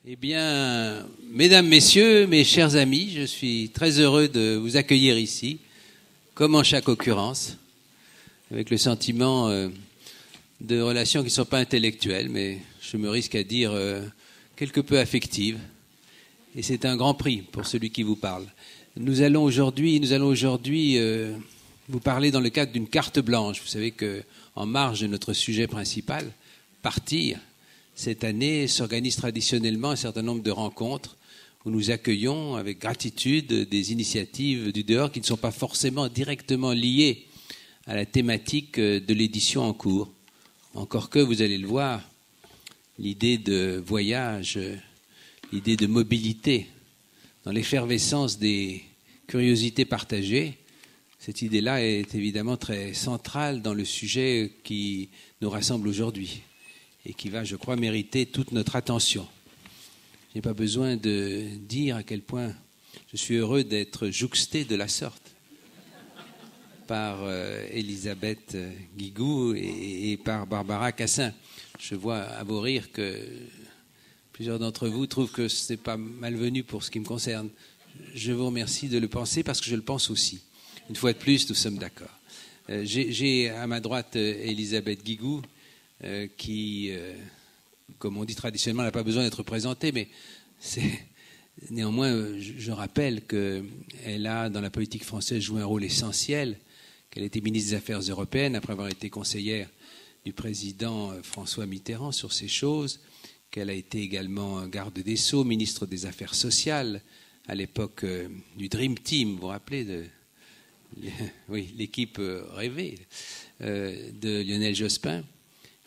Eh bien, mesdames, messieurs, mes chers amis, je suis très heureux de vous accueillir ici, comme en chaque occurrence, avec le sentiment de relations qui ne sont pas intellectuelles, mais je me risque à dire quelque peu affectives. Et c'est un grand prix pour celui qui vous parle. Nous allons aujourd'hui vous parler dans le cadre d'une carte blanche. Vous savez qu'en marge de notre sujet principal, partir, cette année s'organise traditionnellement un certain nombre de rencontres où nous accueillons avec gratitude des initiatives du dehors qui ne sont pas forcément directement liées à la thématique de l'édition en cours. Encore que, vous allez le voir, l'idée de voyage, l'idée de mobilité, dans l'effervescence des curiosités partagées, cette idée-là est évidemment très centrale dans le sujet qui nous rassemble aujourd'hui et qui va, je crois, mériter toute notre attention. Je n'ai pas besoin de dire à quel point je suis heureux d'être jouxté de la sorte par Elisabeth Guigou et par Barbara Cassin. Je vois à vos rires que plusieurs d'entre vous trouvent que ce n'est pas malvenu pour ce qui me concerne. Je vous remercie de le penser parce que je le pense aussi. Une fois de plus, nous sommes d'accord. J'ai à ma droite Elisabeth Guigou, qui, comme on dit traditionnellement, n'a pas besoin d'être présentée, mais néanmoins, je rappelle qu'elle a, dans la politique française, joué un rôle essentiel, qu'elle était ministre des Affaires européennes, après avoir été conseillère du président François Mitterrand sur ces choses, qu'elle a été également garde des Sceaux, ministre des Affaires sociales, à l'époque du Dream Team, vous vous rappelez oui, l'équipe rêvée de Lionel Jospin,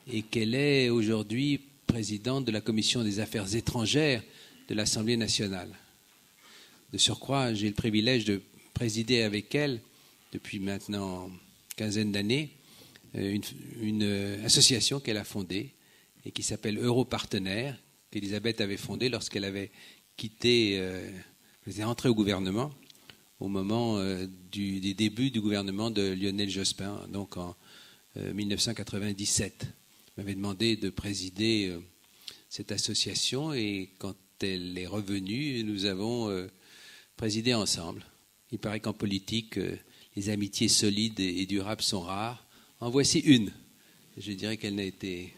et qu'elle est aujourd'hui présidente de la Commission des Affaires étrangères de l'Assemblée nationale. De surcroît, j'ai le privilège de présider avec elle, depuis maintenant une quinzaine d'années, une association qu'elle a fondée et qui s'appelle Europartenaires, qu'Elisabeth avait fondée lorsqu'elle avait quitté, elle était entrée au gouvernement au moment des débuts du gouvernement de Lionel Jospin, donc en 1997. Elle m'avait demandé de présider cette association et quand elle est revenue, nous avons présidé ensemble. Il paraît qu'en politique, les amitiés solides et durables sont rares. En voici une. Je dirais qu'elle n'a été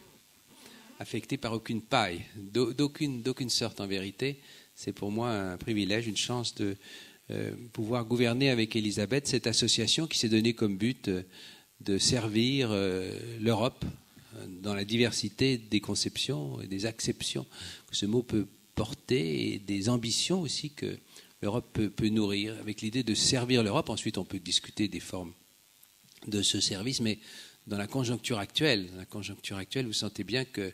affectée par aucune paille, d'aucune sorte en vérité. C'est pour moi un privilège, une chance de pouvoir gouverner avec Elisabeth cette association qui s'est donnée comme but de servir l'Europe dans la diversité des conceptions et des acceptions que ce mot peut porter et des ambitions aussi que l'Europe peut nourrir, avec l'idée de servir l'Europe. Ensuite, on peut discuter des formes de ce service, mais dans la conjoncture actuelle, vous sentez bien qu'une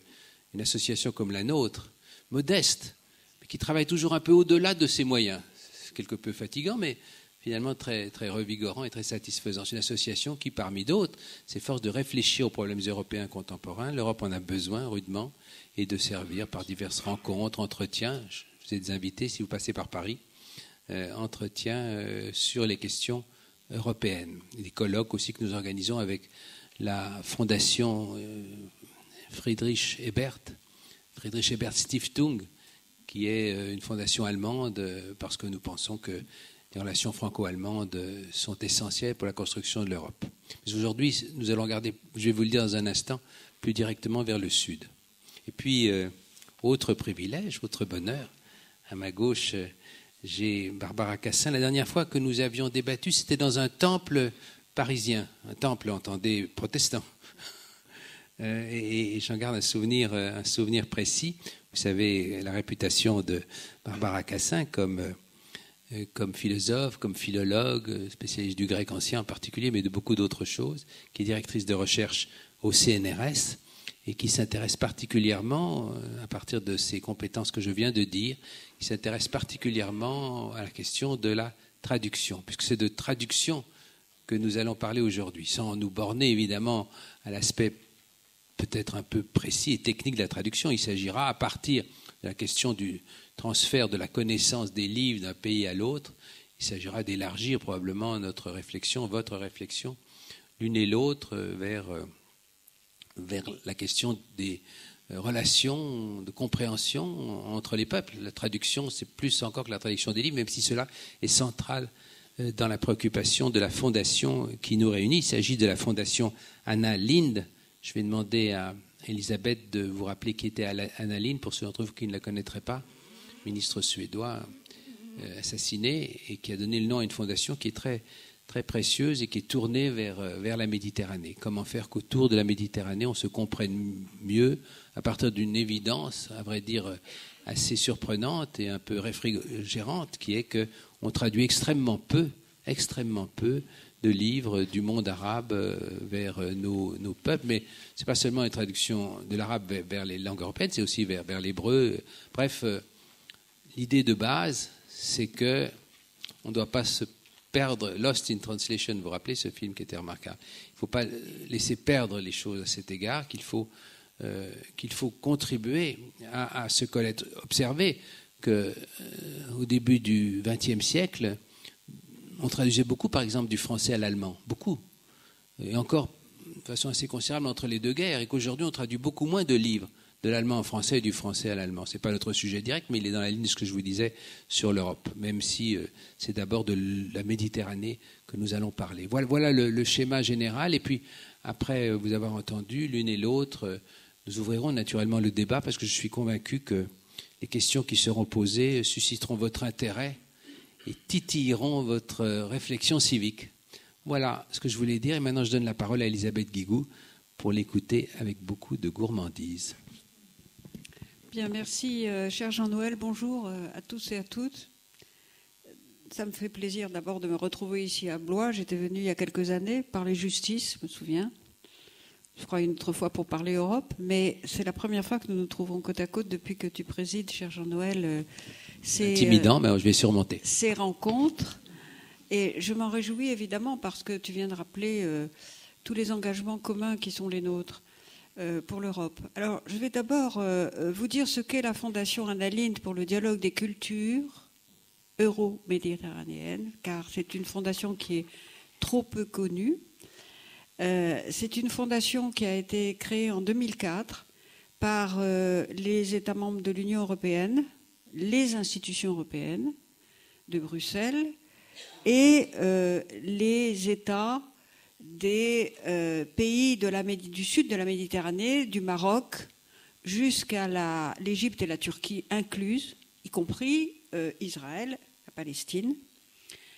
association comme la nôtre, modeste, mais qui travaille toujours un peu au-delà de ses moyens, c'est quelque peu fatigant, mais finalement très, très revigorant et très satisfaisant. C'est une association qui, parmi d'autres, s'efforce de réfléchir aux problèmes européens contemporains. L'Europe en a besoin rudement et de servir par diverses rencontres, entretiens. Je vous ai des invités si vous passez par Paris. Entretiens sur les questions européennes. Et des colloques aussi que nous organisons avec la fondation Friedrich Ebert Stiftung, qui est une fondation allemande, parce que nous pensons que les relations franco-allemandes sont essentielles pour la construction de l'Europe. Mais aujourd'hui, nous allons regarder, je vais vous le dire dans un instant, plus directement vers le sud. Et puis, autre privilège, autre bonheur, à ma gauche, j'ai Barbara Cassin. La dernière fois que nous avions débattu, c'était dans un temple parisien. Un temple, entendez, protestant. Et j'en garde un souvenir précis. Vous savez, la réputation de Barbara Cassin comme philosophe, comme philologue, spécialiste du grec ancien en particulier, mais de beaucoup d'autres choses, qui est directrice de recherche au CNRS et qui s'intéresse particulièrement, à partir de ces compétences que je viens de dire, qui s'intéresse particulièrement à la question de la traduction, puisque c'est de traduction que nous allons parler aujourd'hui, sans nous borner évidemment à l'aspect peut-être un peu précis et technique de la traduction. Il s'agira, à partir de la question du transfert de la connaissance des livres d'un pays à l'autre, il s'agira d'élargir probablement notre réflexion, votre réflexion, l'une et l'autre vers la question relation, de compréhension entre les peuples. La traduction, c'est plus encore que la traduction des livres, même si cela est central dans la préoccupation de la fondation qui nous réunit. Il s'agit de la fondation Anna Lindh. Je vais demander à Elisabeth de vous rappeler qui était Anna Lindh, pour ceux d'entre vous qui ne la connaîtraient pas, ministre suédois assassiné, et qui a donné le nom à une fondation qui est très, très précieuse et qui est tournée vers la Méditerranée. Comment faire qu'autour de la Méditerranée, on se comprenne mieux à partir d'une évidence, à vrai dire, assez surprenante et un peu réfrigérante, qui est qu'on traduit extrêmement peu de livres du monde arabe vers nos peuples. Mais ce n'est pas seulement une traduction de l'arabe vers les langues européennes, c'est aussi vers l'hébreu. Bref, l'idée de base, c'est qu'on ne doit pas se perdre. Lost in Translation, vous vous rappelez ce film qui était remarquable. Il ne faut pas laisser perdre les choses à cet égard, qu'il faut contribuer à se connaître. Observez qu'au début du XXe siècle, on traduisait beaucoup, par exemple, du français à l'allemand. Beaucoup. Et encore de façon assez considérable entre les deux guerres. Et qu'aujourd'hui, on traduit beaucoup moins de livres de l'allemand au français et du français à l'allemand. Ce n'est pas notre sujet direct, mais il est dans la ligne de ce que je vous disais sur l'Europe, même si c'est d'abord de la Méditerranée que nous allons parler. Voilà le schéma général. Et puis, après vous avoir entendu l'une et l'autre, nous ouvrirons naturellement le débat, parce que je suis convaincu que les questions qui seront posées susciteront votre intérêt et titilleront votre réflexion civique. Voilà ce que je voulais dire. Et maintenant, je donne la parole à Elisabeth Guigou pour l'écouter avec beaucoup de gourmandise. Bien, merci, cher Jean-Noël. Bonjour à tous et à toutes. Ça me fait plaisir d'abord de me retrouver ici à Blois. J'étais venue il y a quelques années parler justice, je me souviens. Je crois une autre fois pour parler Europe. Mais c'est la première fois que nous nous trouvons côte à côte depuis que tu présides, cher Jean-Noël. Intimidant, mais je vais surmonter. Ces rencontres. Et je m'en réjouis évidemment parce que tu viens de rappeler tous les engagements communs qui sont les nôtres pour l'Europe. Alors, je vais d'abord vous dire ce qu'est la Fondation Anna Lindh pour le dialogue des cultures euro-méditerranéennes, car c'est une fondation qui est trop peu connue. C'est une fondation qui a été créée en 2004 par les États membres de l'Union européenne, les institutions européennes de Bruxelles et les États des pays du sud de la Méditerranée, du Maroc jusqu'à l'Égypte et la Turquie incluses, y compris Israël, la Palestine.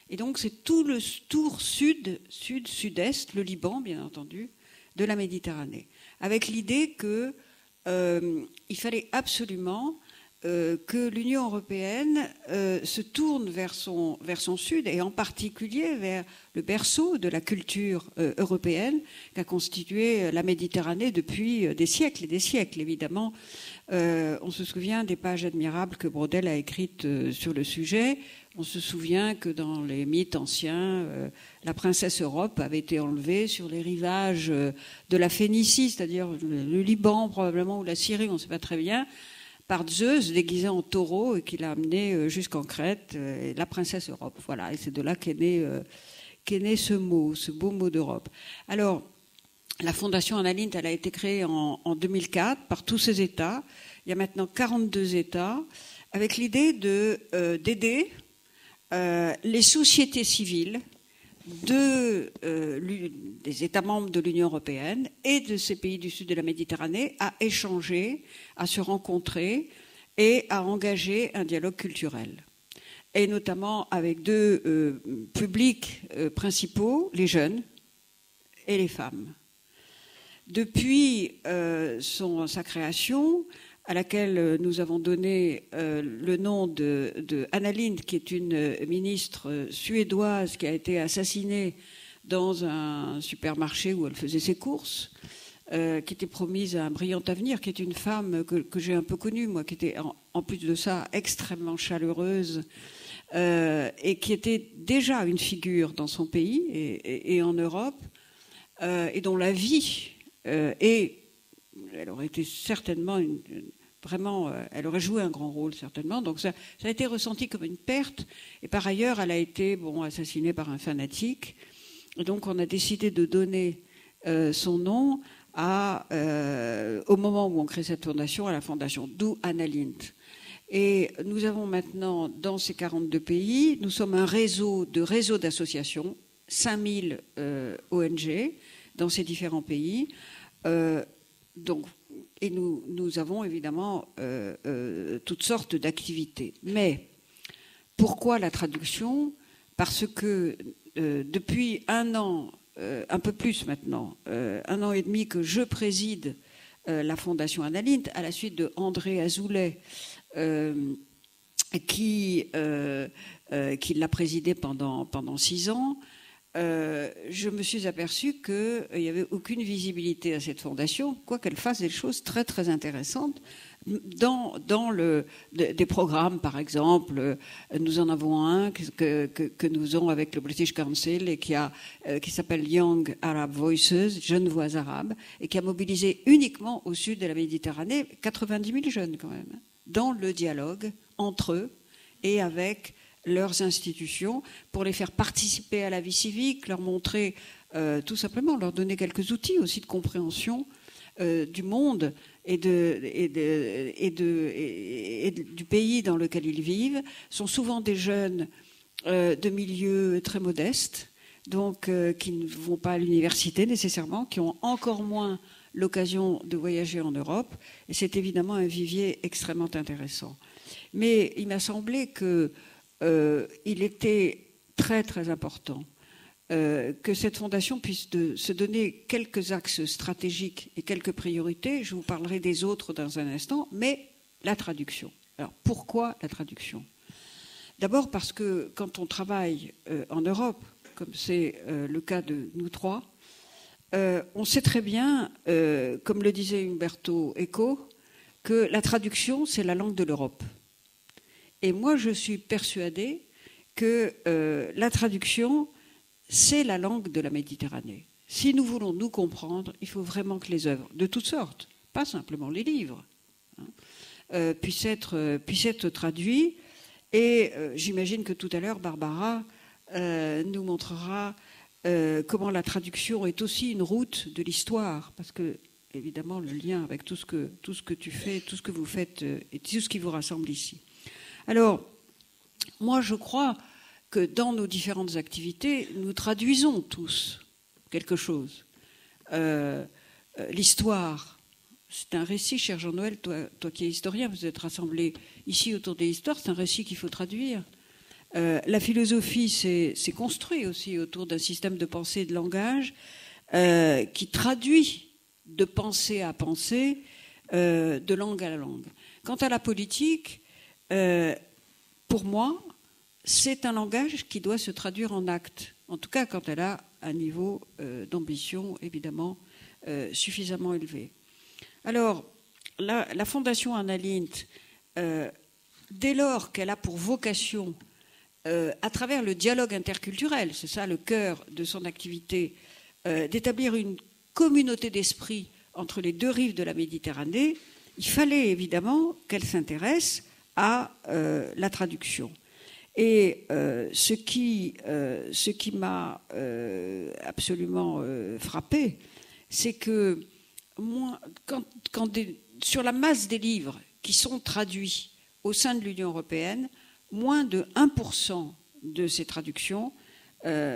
Et donc c'est tout le tour sud-est, le Liban bien entendu, de la Méditerranée, avec l'idée qu'il fallait absolument que l'Union européenne se tourne vers son sud, et en particulier vers le berceau de la culture européenne qu'a constitué la Méditerranée depuis des siècles et des siècles, évidemment. On se souvient des pages admirables que Braudel a écrites sur le sujet. On se souvient que dans les mythes anciens, la princesse Europe avait été enlevée sur les rivages de la Phénicie, c'est-à-dire le Liban probablement, ou la Syrie, on ne sait pas très bien, par Zeus déguisé en taureau et qui l'a amené jusqu'en Crète, la princesse Europe. Voilà, et c'est de là qu'est né ce mot, ce beau mot d'Europe. Alors, la Fondation Anna Lindh, elle a été créée en 2004 par tous ces États. Il y a maintenant 42 États, avec l'idée d'aider les sociétés civiles des États membres de l'Union européenne et de ces pays du sud de la Méditerranée à échanger, à se rencontrer et à engager un dialogue culturel. Et notamment avec deux publics principaux, les jeunes et les femmes. Depuis sa création, à laquelle nous avons donné le nom de Anna Lindh, qui est une ministre suédoise qui a été assassinée dans un supermarché où elle faisait ses courses, qui était promise à un brillant avenir, qui est une femme que j'ai un peu connue, moi, qui était en plus de ça extrêmement chaleureuse et qui était déjà une figure dans son pays et en Europe, et dont la vie elle aurait été certainement vraiment, elle aurait joué un grand rôle certainement. Donc ça a été ressenti comme une perte. Et par ailleurs, elle a été assassinée par un fanatique. Et donc on a décidé de donner son nom au moment où on crée cette fondation, à la fondation, d'où Annalint. Et nous avons maintenant, dans ces 42 pays, nous sommes un réseau d'associations, 5000 ONG dans ces différents pays. Et nous avons évidemment toutes sortes d'activités. Mais pourquoi la traduction? Parce que depuis un an, un peu plus maintenant, 1 an et demi que je préside la Fondation Annalint, à la suite de André Azoulay, qui l'a présidé pendant 6 ans, je me suis aperçue qu'il n'y avait aucune visibilité à cette fondation, quoiqu'elle fasse des choses très très intéressantes. Dans des programmes, par exemple, nous en avons un que nous avons avec le British Council et qui s'appelle Young Arab Voices, Jeunes Voix Arabes, et qui a mobilisé uniquement au sud de la Méditerranée 90 000 jeunes quand même, dans le dialogue entre eux et avec leurs institutions, pour les faire participer à la vie civique, leur montrer, tout simplement, leur donner quelques outils aussi de compréhension du monde et du pays dans lequel ils vivent. Sont souvent des jeunes de milieux très modestes, donc qui ne vont pas à l'université nécessairement, qui ont encore moins l'occasion de voyager en Europe. Et c'est évidemment un vivier extrêmement intéressant. Mais il m'a semblé que il était très très important que cette fondation puisse se donner quelques axes stratégiques et quelques priorités. Je vous parlerai des autres dans un instant, mais la traduction. Alors pourquoi la traduction? D'abord parce que quand on travaille en Europe, comme c'est le cas de nous trois, on sait très bien, comme le disait Umberto Eco, que la traduction, c'est la langue de l'Europe. Et moi, je suis persuadée que la traduction, c'est la langue de la Méditerranée. Si nous voulons nous comprendre, il faut vraiment que les œuvres, de toutes sortes, pas simplement les livres, puissent être traduits. Et j'imagine que tout à l'heure, Barbara nous montrera comment la traduction est aussi une route de l'histoire, parce que, évidemment, le lien avec tout ce que tu fais, tout ce que vous faites et tout ce qui vous rassemble ici. Alors, moi, je crois que dans nos différentes activités, nous traduisons tous quelque chose. L'histoire, c'est un récit, cher Jean-Noël, toi qui es historien, vous êtes rassemblés ici autour des histoires, c'est un récit qu'il faut traduire. La philosophie s'est construite aussi autour d'un système de pensée et de langage qui traduit de pensée à pensée, de langue à langue. Quant à la politique, pour moi, c'est un langage qui doit se traduire en actes, en tout cas quand elle a un niveau d'ambition, évidemment, suffisamment élevé. Alors, la Fondation Annalint, dès lors qu'elle a pour vocation, à travers le dialogue interculturel, c'est ça le cœur de son activité, d'établir une communauté d'esprit entre les deux rives de la Méditerranée, il fallait évidemment qu'elle s'intéresse à la traduction. Et ce qui m'a absolument frappé, c'est que sur la masse des livres qui sont traduits au sein de l'Union européenne, moins de 1% de ces traductions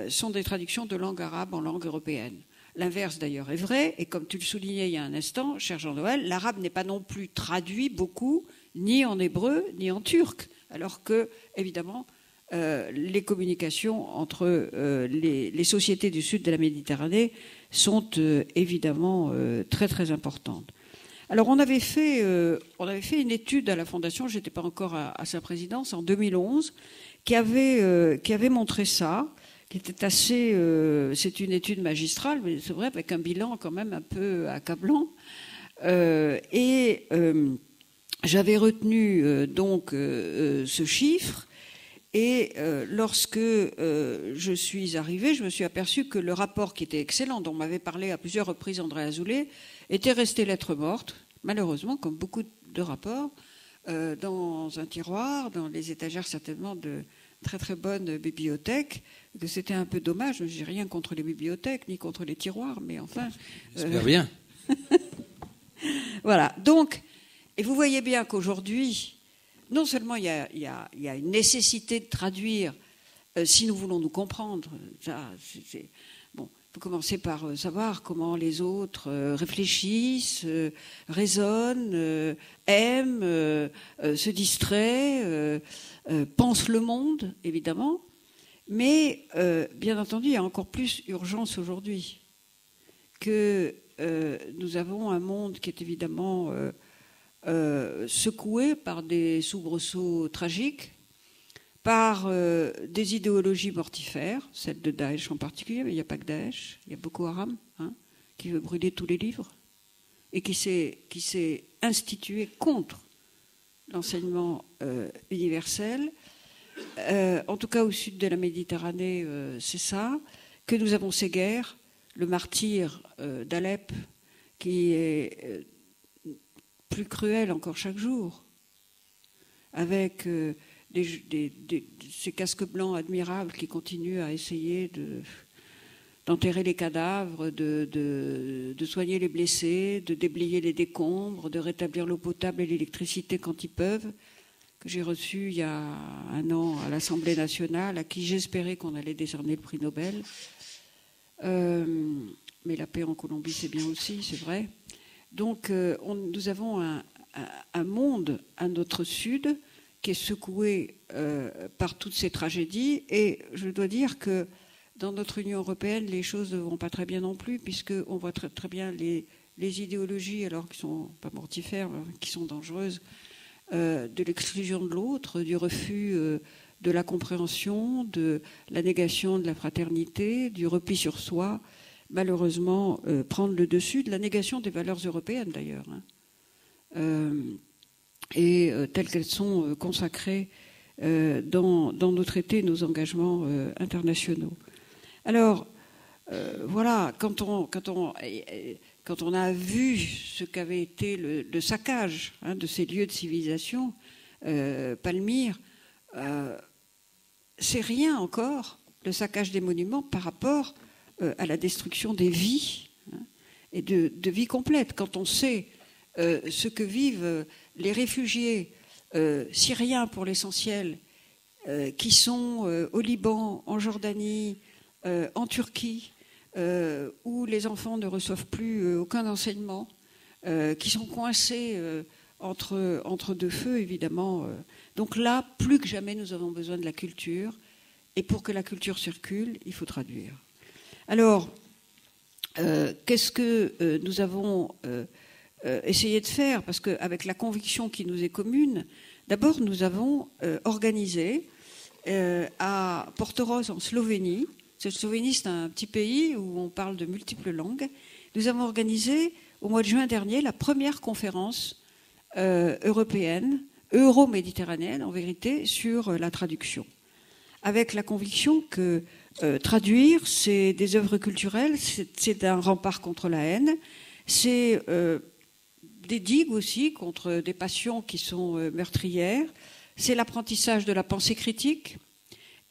sont des traductions de langue arabe en langue européenne. L'inverse d'ailleurs est vrai, et comme tu le soulignais il y a un instant, cher Jean-Noël, l'arabe n'est pas non plus traduit beaucoup, ni en hébreu, ni en turc, alors que, évidemment, les communications entre les sociétés du sud de la Méditerranée sont évidemment très très importantes. Alors on avait fait une étude à la Fondation, je n'étais pas encore à sa présidence, en 2011, qui avait montré ça, qui était assez... c'est une étude magistrale, mais c'est vrai, avec un bilan quand même un peu accablant. J'avais retenu donc ce chiffre, et lorsque je suis arrivée, je me suis aperçue que le rapport qui était excellent, dont m'avait parlé à plusieurs reprises André Azoulay, était resté lettre morte, malheureusement, comme beaucoup de rapports, dans un tiroir, dans les étagères certainement de très très bonnes bibliothèques, que c'était un peu dommage. Je n'ai rien contre les bibliothèques, ni contre les tiroirs, mais enfin... J'espère bien. Voilà. Donc, et vous voyez bien qu'aujourd'hui, non seulement il y a une nécessité de traduire si nous voulons nous comprendre. Bon, il faut commencer par savoir comment les autres réfléchissent, raisonnent, aiment, se distraient, pensent le monde, évidemment. Mais, bien entendu, il y a encore plus urgence aujourd'hui que nous avons un monde qui est évidemment secoué par des soubresauts tragiques, par des idéologies mortifères, celle de Daesh en particulier, mais il n'y a pas que Daesh, il y a Boko Haram, qui veut brûler tous les livres, et qui s'est institué contre l'enseignement universel. En tout cas, au sud de la Méditerranée, c'est ça, que nous avons ces guerres, le martyre d'Alep, qui est plus cruel encore chaque jour, avec ces casques blancs admirables qui continuent à essayer d'enterrer les cadavres, de soigner les blessés, de déblayer les décombres, de rétablir l'eau potable et l'électricité quand ils peuvent, que j'ai reçu il y a un an à l'Assemblée nationale, à qui j'espérais qu'on allait décerner le prix Nobel. Mais la paix en Colombie, c'est bien aussi, c'est vrai. Donc, nous avons un monde à notre sud qui est secoué par toutes ces tragédies. Et je dois dire que dans notre Union européenne, les choses ne vont pas très bien non plus, puisqu'on voit très, très bien les idéologies, alors qui ne sont pas mortifères, qui sont dangereuses, de l'exclusion de l'autre, du refus de la compréhension, de la négation de la fraternité, du repli sur soi, malheureusement prendre le dessus, de la négation des valeurs européennes d'ailleurs, et telles qu'elles sont consacrées dans nos traités, nos engagements internationaux. Alors, voilà, quand on a vu ce qu'avait été le saccage de ces lieux de civilisation, Palmyre, c'est rien encore, le saccage des monuments par rapport à la destruction des vies, et de vies complètes. Quand on sait ce que vivent les réfugiés syriens pour l'essentiel, qui sont au Liban, en Jordanie, en Turquie, où les enfants ne reçoivent plus aucun enseignement, qui sont coincés entre deux feux, évidemment. Donc là, plus que jamais, nous avons besoin de la culture. Et pour que la culture circule, il faut traduire. Alors, qu'est-ce que nous avons essayé de faire? Parce qu'avec la conviction qui nous est commune, d'abord, nous avons organisé à Portorož, en Slovénie. Cette Slovénie, c'est un petit pays où on parle de multiples langues. Nous avons organisé, au mois de juin dernier, la première conférence européenne, euro-méditerranéenne, en vérité, sur la traduction. Avec la conviction que traduire, c'est des œuvres culturelles, c'est un rempart contre la haine, c'est des digues aussi contre des passions qui sont meurtrières, c'est l'apprentissage de la pensée critique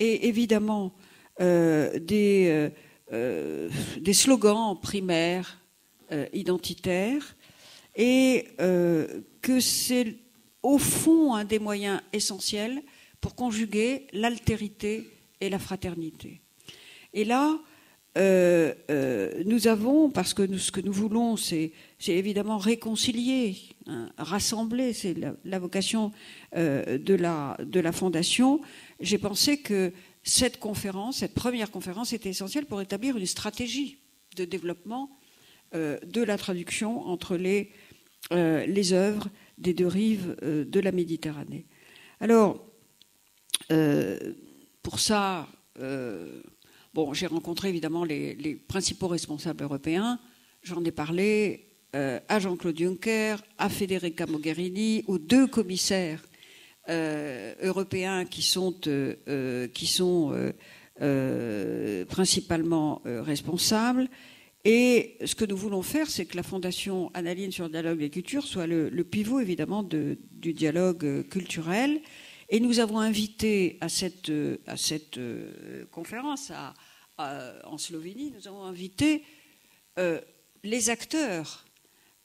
et évidemment des slogans primaires, identitaires, et que c'est au fond un des moyens essentiels pour conjuguer l'altérité et la fraternité. Et là, nous avons, parce que ce que nous voulons, c'est évidemment réconcilier, rassembler, c'est la vocation de la Fondation. J'ai pensé que cette première conférence, était essentielle pour établir une stratégie de développement de la traduction entre les œuvres des deux rives de la Méditerranée. Alors, pour ça, j'ai rencontré évidemment les principaux responsables européens. J'en ai parlé à Jean-Claude Juncker, à Federica Mogherini, aux deux commissaires européens qui sont principalement responsables. Et ce que nous voulons faire, c'est que la Fondation Annaline sur le dialogue des cultures soit le pivot évidemment du dialogue culturel. Et nous avons invité à cette conférence en Slovénie, nous avons invité les acteurs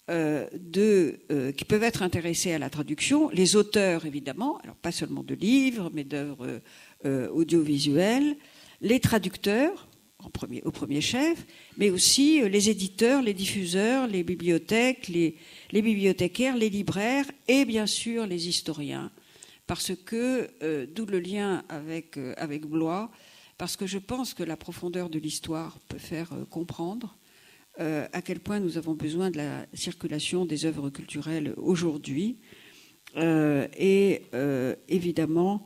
qui peuvent être intéressés à la traduction, les auteurs évidemment, alors pas seulement de livres, mais d'œuvres audiovisuelles, les traducteurs au premier chef, mais aussi les éditeurs, les diffuseurs, les bibliothèques, les bibliothécaires, les libraires et bien sûr les historiens. Parce que, d'où le lien avec Blois, parce que je pense que la profondeur de l'histoire peut faire comprendre à quel point nous avons besoin de la circulation des œuvres culturelles aujourd'hui. Et évidemment,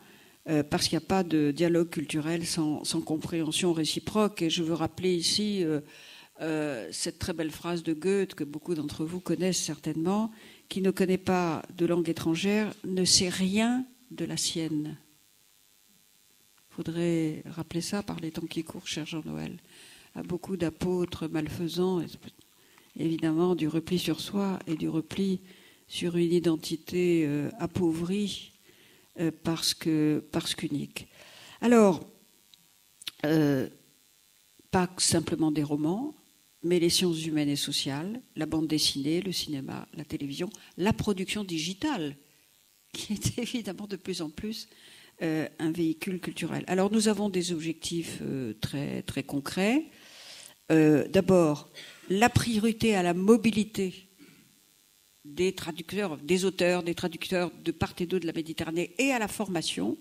parce qu'il n'y a pas de dialogue culturel sans compréhension réciproque. Et je veux rappeler ici cette très belle phrase de Goethe que beaucoup d'entre vous connaissent certainement: qui ne connaît pas de langue étrangère ne sait rien de la sienne. Il faudrait rappeler ça par les temps qui courent, cher Jean-Noël. À beaucoup d'apôtres malfaisants, évidemment, du repli sur soi et du repli sur une identité appauvrie parce qu'unique. Alors, pas simplement des romans, mais les sciences humaines et sociales, la bande dessinée, le cinéma, la télévision, la production digitale, qui est évidemment de plus en plus un véhicule culturel. Alors nous avons des objectifs très, très concrets. D'abord, la priorité à la mobilité des traducteurs, des auteurs, des traducteurs de part et d'autre de la Méditerranée et à la formation.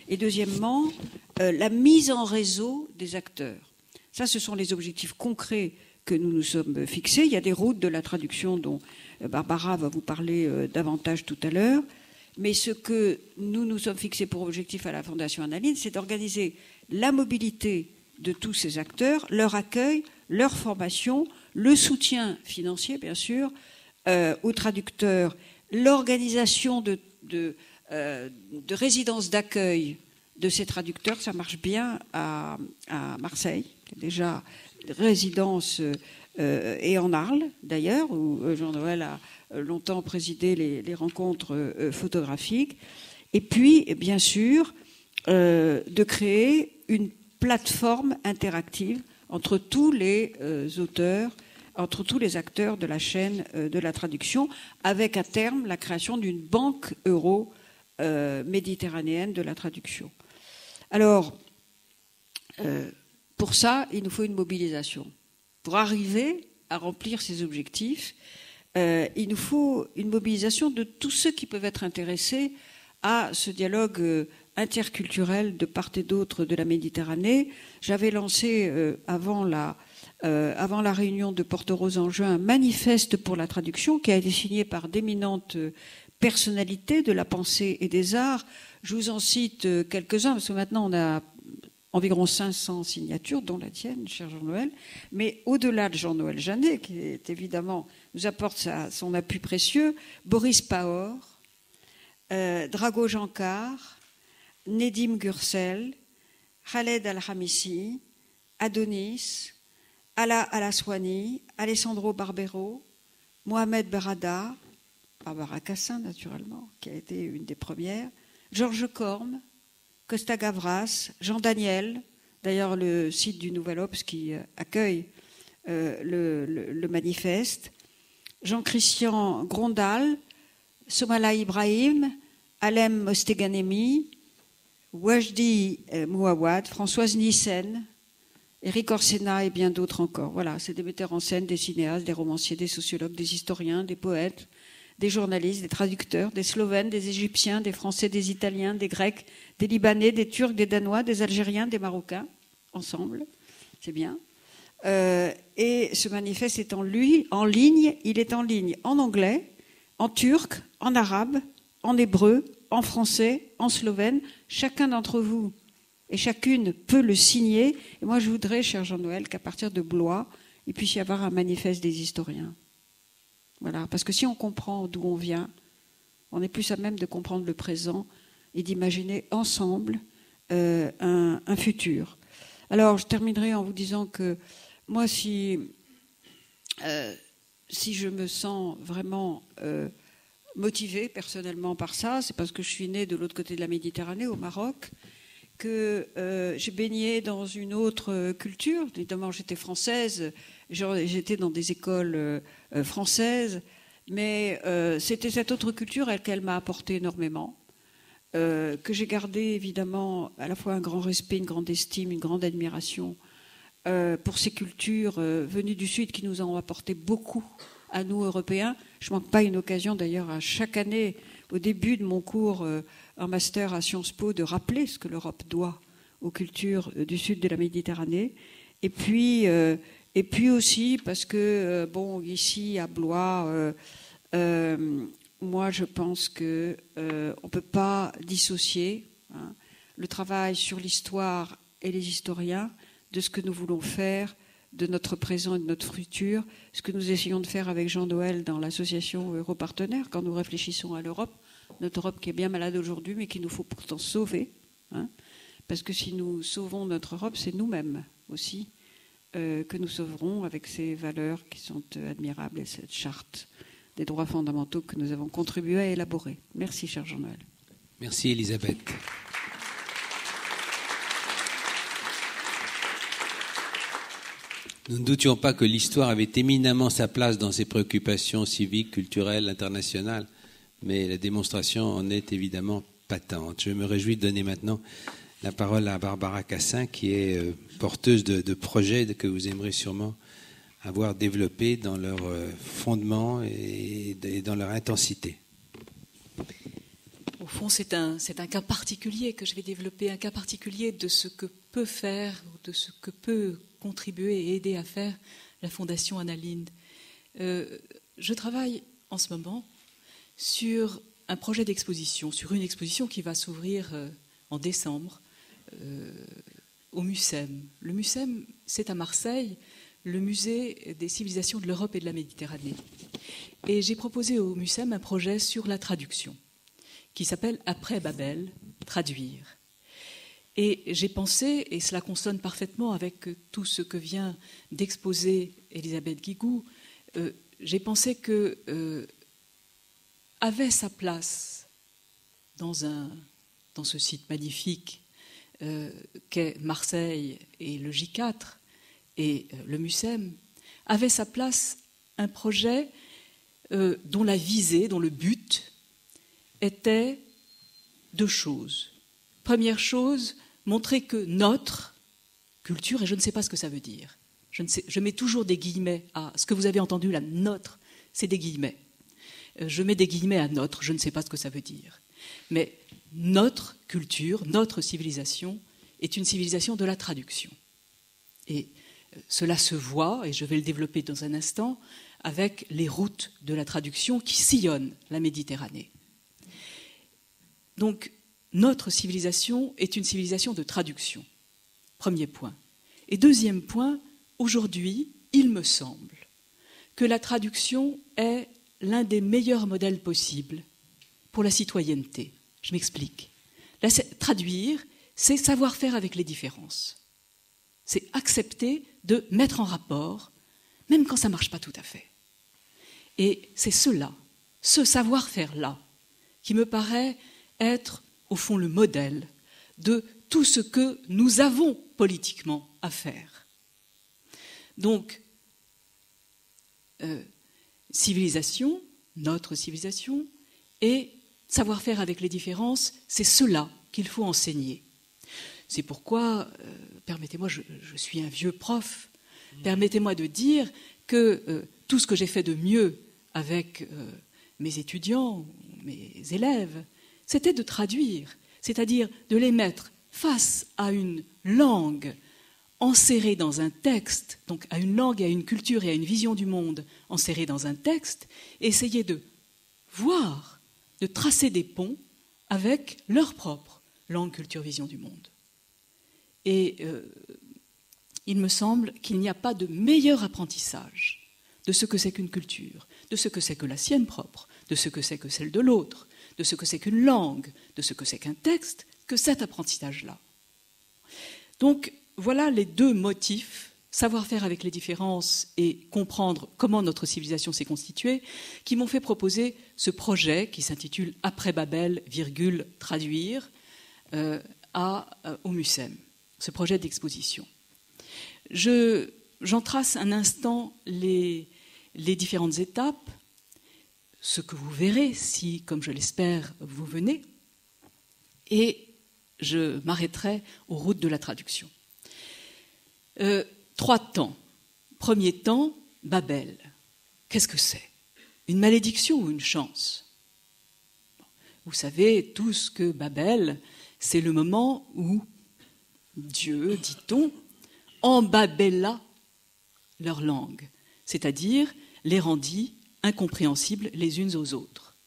Et deuxièmement, la mise en réseau des acteurs. Ça, ce sont les objectifs concrets que nous nous sommes fixés. Il y a des routes de la traduction dont Barbara va vous parler davantage tout à l'heure. Mais ce que nous nous sommes fixés pour objectif à la Fondation Annaline, c'est d'organiser la mobilité de tous ces acteurs, leur accueil, leur formation, le soutien financier, bien sûr, aux traducteurs, l'organisation de résidences d'accueil de ces traducteurs. Ça marche bien à Marseille, qui est déjà résidence, et en Arles, d'ailleurs, où Jean-Noël a longtemps présidé les rencontres photographiques. Et puis, bien sûr, de créer une plateforme interactive entre tous les auteurs, entre tous les acteurs de la chaîne de la traduction, avec à terme la création d'une banque euro méditerranéenne de la traduction. Alors, pour ça, il nous faut une mobilisation. Pour arriver à remplir ces objectifs, il nous faut une mobilisation de tous ceux qui peuvent être intéressés à ce dialogue interculturel de part et d'autre de la Méditerranée. J'avais lancé avant la réunion de Porto-Rose en juin un manifeste pour la traduction qui a été signé par d'éminentes personnalités de la pensée et des arts. Je vous en cite quelques-uns parce que maintenant on a environ 500 signatures, dont la tienne, cher Jean-Noël. Mais au-delà de Jean-Noël Jeannet, qui est évidemment nous apporte son appui précieux, Boris Pahor, Drago Jankar, Nedim Gürsel, Khaled Al-Hamissi, Adonis, Ala Alaswani, Alessandro Barbero, Mohamed Berada, Barbara Cassin naturellement, qui a été une des premières, Georges Corme, Costa Gavras, Jean Daniel, d'ailleurs le site du Nouvel Obs qui accueille le manifeste, Jean-Christian Grondal, Somala Ibrahim, Alem Mosteganemi, Wajdi Mouawad, Françoise Nissen, Éric Orsena et bien d'autres encore. Voilà, c'est des metteurs en scène, des cinéastes, des romanciers, des sociologues, des historiens, des poètes, des journalistes, des traducteurs, des Slovènes, des Égyptiens, des Français, des Italiens, des Grecs, des Libanais, des Turcs, des Danois, des Algériens, des Marocains, ensemble. C'est bien. Et ce manifeste est en ligne. Il est en ligne en anglais, en turc, en arabe, en hébreu, en français, en slovène. Chacun d'entre vous et chacune peut le signer. Et moi, je voudrais, cher Jean-Noël, qu'à partir de Blois, il puisse y avoir un manifeste des historiens. Voilà, parce que si on comprend d'où on vient, on est plus à même de comprendre le présent et d'imaginer ensemble un futur. Alors, je terminerai en vous disant que moi, si je me sens vraiment motivée personnellement par ça, c'est parce que je suis née de l'autre côté de la Méditerranée, au Maroc, que j'ai baigné dans une autre culture. Évidemment, j'étais française, j'étais dans des écoles françaises, Mais c'était cette autre culture qu'elle m'a apporté énormément, que j'ai gardé évidemment à la fois un grand respect, une grande estime, une grande admiration pour ces cultures venues du Sud qui nous ont apporté beaucoup à nous, Européens. Je ne manque pas une occasion d'ailleurs à chaque année, au début de mon cours en master à Sciences Po, de rappeler ce que l'Europe doit aux cultures du Sud de la Méditerranée. Et puis aussi parce que, bon, ici à Blois, moi je pense qu'on ne peut pas dissocier le travail sur l'histoire et les historiens de ce que nous voulons faire de notre présent et de notre futur, ce que nous essayons de faire avec Jean Noël dans l'association Europartenaires quand nous réfléchissons à l'Europe, notre Europe qui est bien malade aujourd'hui mais qu'il nous faut pourtant sauver, parce que si nous sauvons notre Europe, c'est nous-mêmes aussi que nous sauverons avec ces valeurs qui sont admirables et cette charte des droits fondamentaux que nous avons contribué à élaborer. Merci, cher Jean-Noël. Merci, Elisabeth. Nous ne doutions pas que l'histoire avait éminemment sa place dans ses préoccupations civiques, culturelles, internationales, mais la démonstration en est évidemment patente. Je me réjouis de donner maintenant la parole à Barbara Cassin, qui est porteuse de projets que vous aimerez sûrement avoir développés dans leur fondement et dans leur intensité. Au fond, c'est un cas particulier que je vais développer, un cas particulier de ce que peut faire, de ce que peut contribuer et aider à faire la Fondation Anna Lindh. Je travaille en ce moment sur un projet d'exposition, sur une exposition qui va s'ouvrir en décembre au MUCEM. Le MUCEM, c'est à Marseille, le musée des civilisations de l'Europe et de la Méditerranée. Et j'ai proposé au MUCEM un projet sur la traduction, qui s'appelle « Après Babel, traduire ». Et j'ai pensé, et cela consonne parfaitement avec tout ce que vient d'exposer Elisabeth Guigou, j'ai pensé que avait sa place dans ce site magnifique qu'est Marseille et le J4 et le MUCEM, avait sa place un projet dont la visée, dont le but était deux choses. Première chose, montrer que notre culture, et je ne sais pas ce que ça veut dire, je mets toujours des guillemets à ce que vous avez entendu là, notre, c'est des guillemets. Je mets des guillemets à notre, je ne sais pas ce que ça veut dire. Mais notre culture, notre civilisation est une civilisation de la traduction. Et cela se voit, et je vais le développer dans un instant, avec les routes de la traduction qui sillonnent la Méditerranée. Donc, notre civilisation est une civilisation de traduction. Premier point. Et deuxième point, aujourd'hui, il me semble que la traduction est l'un des meilleurs modèles possibles pour la citoyenneté. Je m'explique. Traduire, c'est savoir faire avec les différences. C'est accepter de mettre en rapport, même quand ça ne marche pas tout à fait. Et c'est cela, ce savoir-faire-là, qui me paraît être, au fond, le modèle de tout ce que nous avons politiquement à faire. Donc, civilisation, notre civilisation, et savoir-faire avec les différences, c'est cela qu'il faut enseigner. C'est pourquoi, permettez-moi, je suis un vieux prof, permettez-moi de dire que tout ce que j'ai fait de mieux avec mes étudiants, mes élèves, c'était de traduire, c'est-à-dire de les mettre face à une langue enserrée dans un texte, donc à une langue, à une culture et à une vision du monde enserrée dans un texte, et essayer de voir, de tracer des ponts avec leur propre langue, culture, vision du monde. Et il me semble qu'il n'y a pas de meilleur apprentissage de ce que c'est qu'une culture, de ce que c'est que la sienne propre, de ce que c'est que celle de l'autre, de ce que c'est qu'une langue, de ce que c'est qu'un texte, que cet apprentissage-là. Donc, voilà les deux motifs, savoir-faire avec les différences et comprendre comment notre civilisation s'est constituée, qui m'ont fait proposer ce projet qui s'intitule « Après Babel, traduire » au MUCEM, ce projet d'exposition. J'en trace un instant les différentes étapes. ce que vous verrez si, comme je l'espère, vous venez, et je m'arrêterai aux routes de la traduction. 3 temps. Premier temps, Babel. Qu'est-ce que c'est? Une malédiction ou une chance? Vous savez tous que Babel, c'est le moment où Dieu, dit-on, embabella leur langue, c'est-à-dire les rendit incompréhensibles les unes aux autres.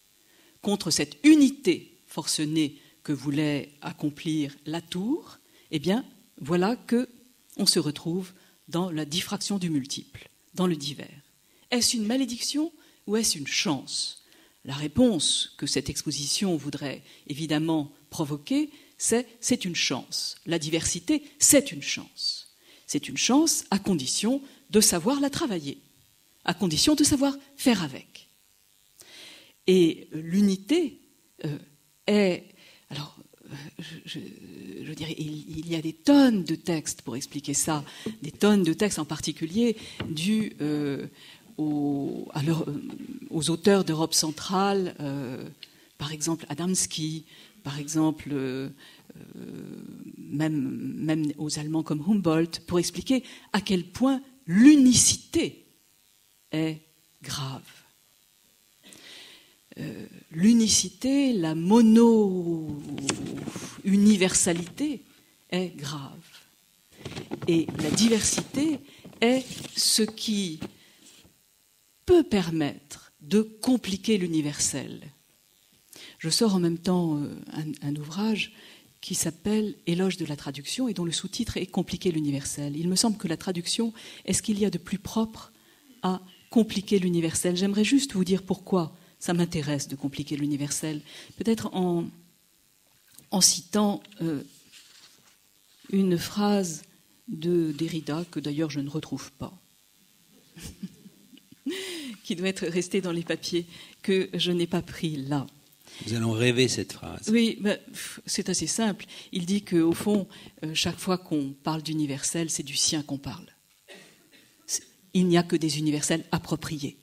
Contre cette unité forcenée que voulait accomplir la tour, eh bien, voilà qu'on se retrouve dans la diffraction du multiple, dans le divers. Est-ce une malédiction ou est-ce une chance? La réponse que cette exposition voudrait évidemment provoquer, c'est une chance. La diversité, c'est une chance. C'est une chance à condition de savoir la travailler, à condition de savoir faire avec. Et l'unité est... Alors, je dirais, il y a des tonnes de textes pour expliquer ça, des tonnes de textes en particulier dus aux auteurs d'Europe centrale, par exemple Adamski, par exemple même aux Allemands comme Humboldt, pour expliquer à quel point l'unicité est grave. L'unicité, la mono-universalité est grave. Et la diversité est ce qui peut permettre de compliquer l'universel. Je sors en même temps un ouvrage qui s'appelle Éloge de la traduction et dont le sous-titre est Compliquer l'universel. Il me semble que la traduction est ce qu'il y a de plus propre à compliquer l'universel. J'aimerais juste vous dire pourquoi ça m'intéresse de compliquer l'universel. Peut-être en citant une phrase de Derrida, que d'ailleurs je ne retrouve pas, qui doit être restée dans les papiers, que je n'ai pas pris là. Nous allons rêver cette phrase. Oui, ben, c'est assez simple. Il dit qu'au fond, chaque fois qu'on parle d'universel, c'est du sien qu'on parle. Il n'y a que des universels appropriés.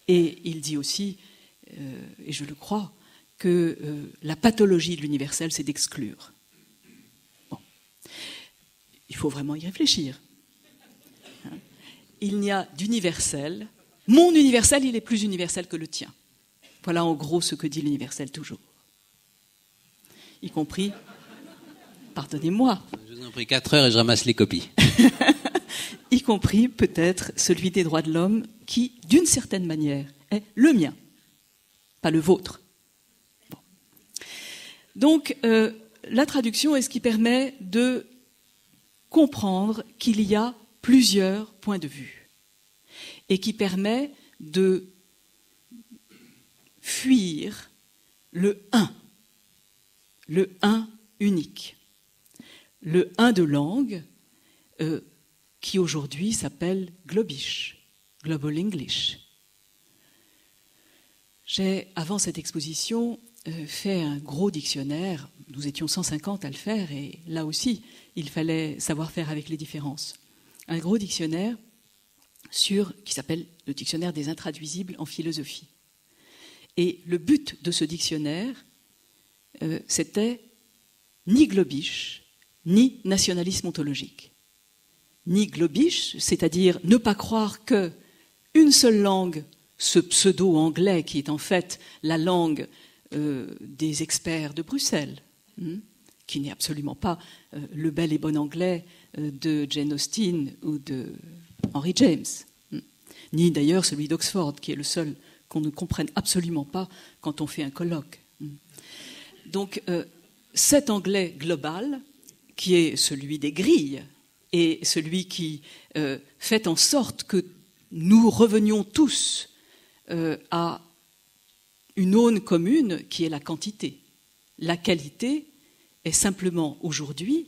Et il dit aussi, et je le crois, que la pathologie de l'universel, c'est d'exclure. Bon. Il faut vraiment y réfléchir. Il n'y a d'universel. Mon universel, il est plus universel que le tien. Voilà en gros ce que dit l'universel toujours. Y compris, pardonnez-moi. Je vous en prie 4 heures et je ramasse les copies. Y compris peut-être celui des droits de l'homme qui, d'une certaine manière, est le mien, pas le vôtre. Bon. Donc, la traduction est ce qui permet de comprendre qu'il y a plusieurs points de vue et qui permet de fuir le un unique, le un de langue qui aujourd'hui s'appelle Globish, Global English. J'ai, avant cette exposition, fait un gros dictionnaire. Nous étions 150 à le faire et là aussi, il fallait savoir faire avec les différences. Un gros dictionnaire qui s'appelle le dictionnaire des intraduisibles en philosophie. Et le but de ce dictionnaire, c'était ni Globish, ni nationalisme ontologique. Ni Globish, c'est-à-dire ne pas croire qu'une seule langue, ce pseudo-anglais qui est en fait la langue des experts de Bruxelles, qui n'est absolument pas le bel et bon anglais de Jane Austen ou de Henry James, ni d'ailleurs celui d'Oxford, qui est le seul qu'on ne comprenne absolument pas quand on fait un colloque. Donc cet anglais global, qui est celui des grilles, et celui qui fait en sorte que nous revenions tous à une aune commune qui est la quantité. La qualité est simplement aujourd'hui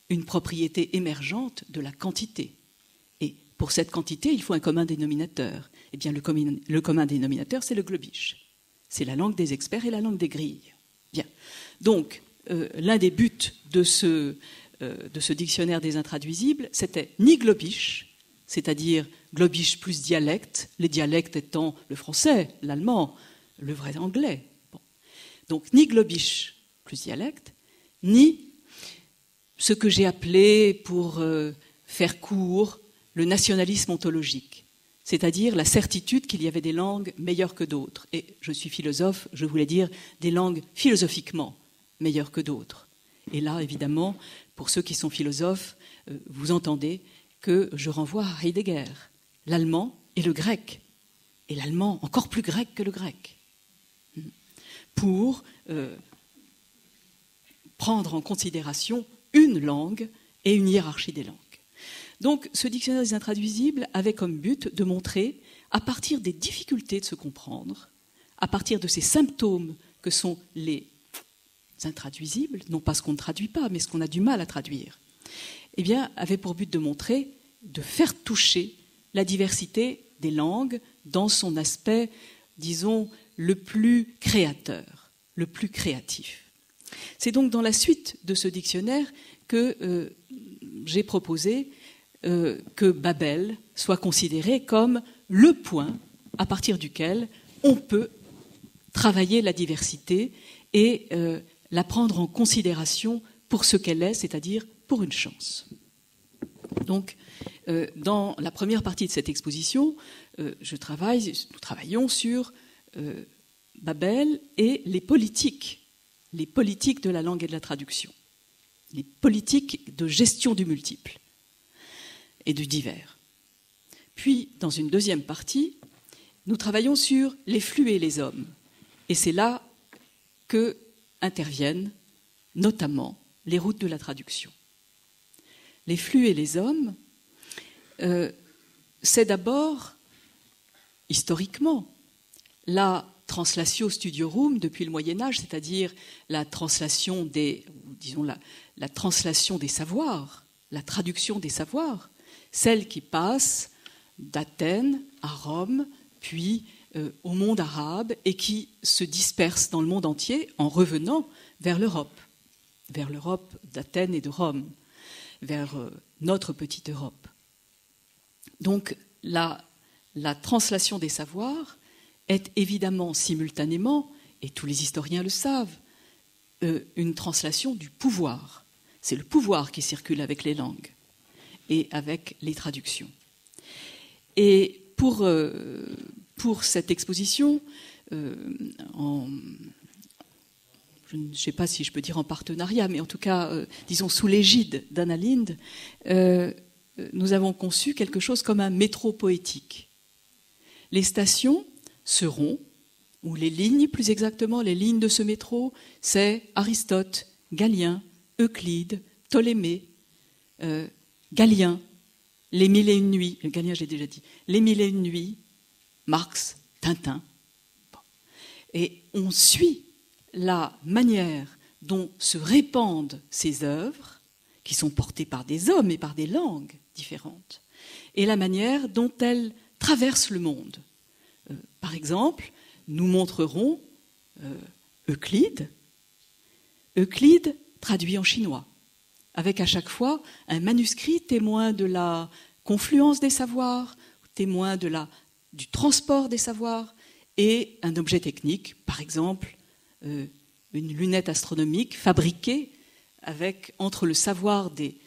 une propriété émergente de la quantité. Et pour cette quantité, il faut un commun dénominateur. Eh bien, le commun dénominateur, c'est le Globish. C'est la langue des experts et la langue des grilles. Bien. Donc, l'un des buts de ce dictionnaire des intraduisibles, c'était ni Globish, c'est-à-dire globish plus dialecte, les dialectes étant le français, l'allemand, le vrai anglais. Bon. Donc ni globish plus dialecte, ni ce que j'ai appelé, pour faire court, le nationalisme ontologique, c'est-à-dire la certitude qu'il y avait des langues meilleures que d'autres. Et je suis philosophe, je voulais dire des langues philosophiquement meilleures que d'autres. Et là, évidemment, pour ceux qui sont philosophes, vous entendez que je renvoie à Heidegger, l'allemand et le grec, et l'allemand encore plus grec que le grec, pour prendre en considération une langue et une hiérarchie des langues. Donc, ce dictionnaire des intraduisibles avait comme but de montrer, à partir des difficultés de se comprendre, à partir de ces symptômes que sont les intraduisibles, non pas ce qu'on ne traduit pas, mais ce qu'on a du mal à traduire, eh bien, avait pour but de montrer, de faire toucher la diversité des langues dans son aspect, disons, le plus créateur, le plus créatif. C'est donc dans la suite de ce dictionnaire que j'ai proposé que Babel soit considéré comme le point à partir duquel on peut travailler la diversité et la prendre en considération pour ce qu'elle est, c'est-à-dire pour une chance. Donc, dans la première partie de cette exposition, nous travaillons sur Babel et les politiques de la langue et de la traduction, les politiques de gestion du multiple et du divers. Puis, dans une deuxième partie, nous travaillons sur les flux et les hommes. Et c'est là que interviennent notamment les routes de la traduction. Les flux et les hommes, c'est d'abord, historiquement, la translatio studiorum depuis le Moyen-Âge, c'est-à-dire la translation la translation des savoirs, la traduction des savoirs, celle qui passe d'Athènes à Rome, puis au monde arabe, et qui se disperse dans le monde entier en revenant vers l'Europe d'Athènes et de Rome, vers notre petite Europe. Donc la translation des savoirs est évidemment simultanément, et tous les historiens le savent, une translation du pouvoir. C'est le pouvoir qui circule avec les langues et avec les traductions. Et pour cette exposition, je ne sais pas si je peux dire en partenariat, mais en tout cas, disons sous l'égide d'Anna Lindh, nous avons conçu quelque chose comme un métro poétique. Les stations seront, ou les lignes plus exactement, les lignes de ce métro, c'est Aristote, Galien, Euclide, Ptolémée, Galien, les mille et une nuits, Galien j'ai déjà dit, les mille et une nuits, Marx, Tintin. Bon. Et on suit la manière dont se répandent ces œuvres, qui sont portées par des hommes et par des langues différentes, et la manière dont elles traversent le monde. Par exemple, nous montrerons Euclide traduit en chinois, avec à chaque fois un manuscrit témoin de la confluence des savoirs, témoin du transport des savoirs, et un objet technique, par exemple une lunette astronomique fabriquée entre le savoir des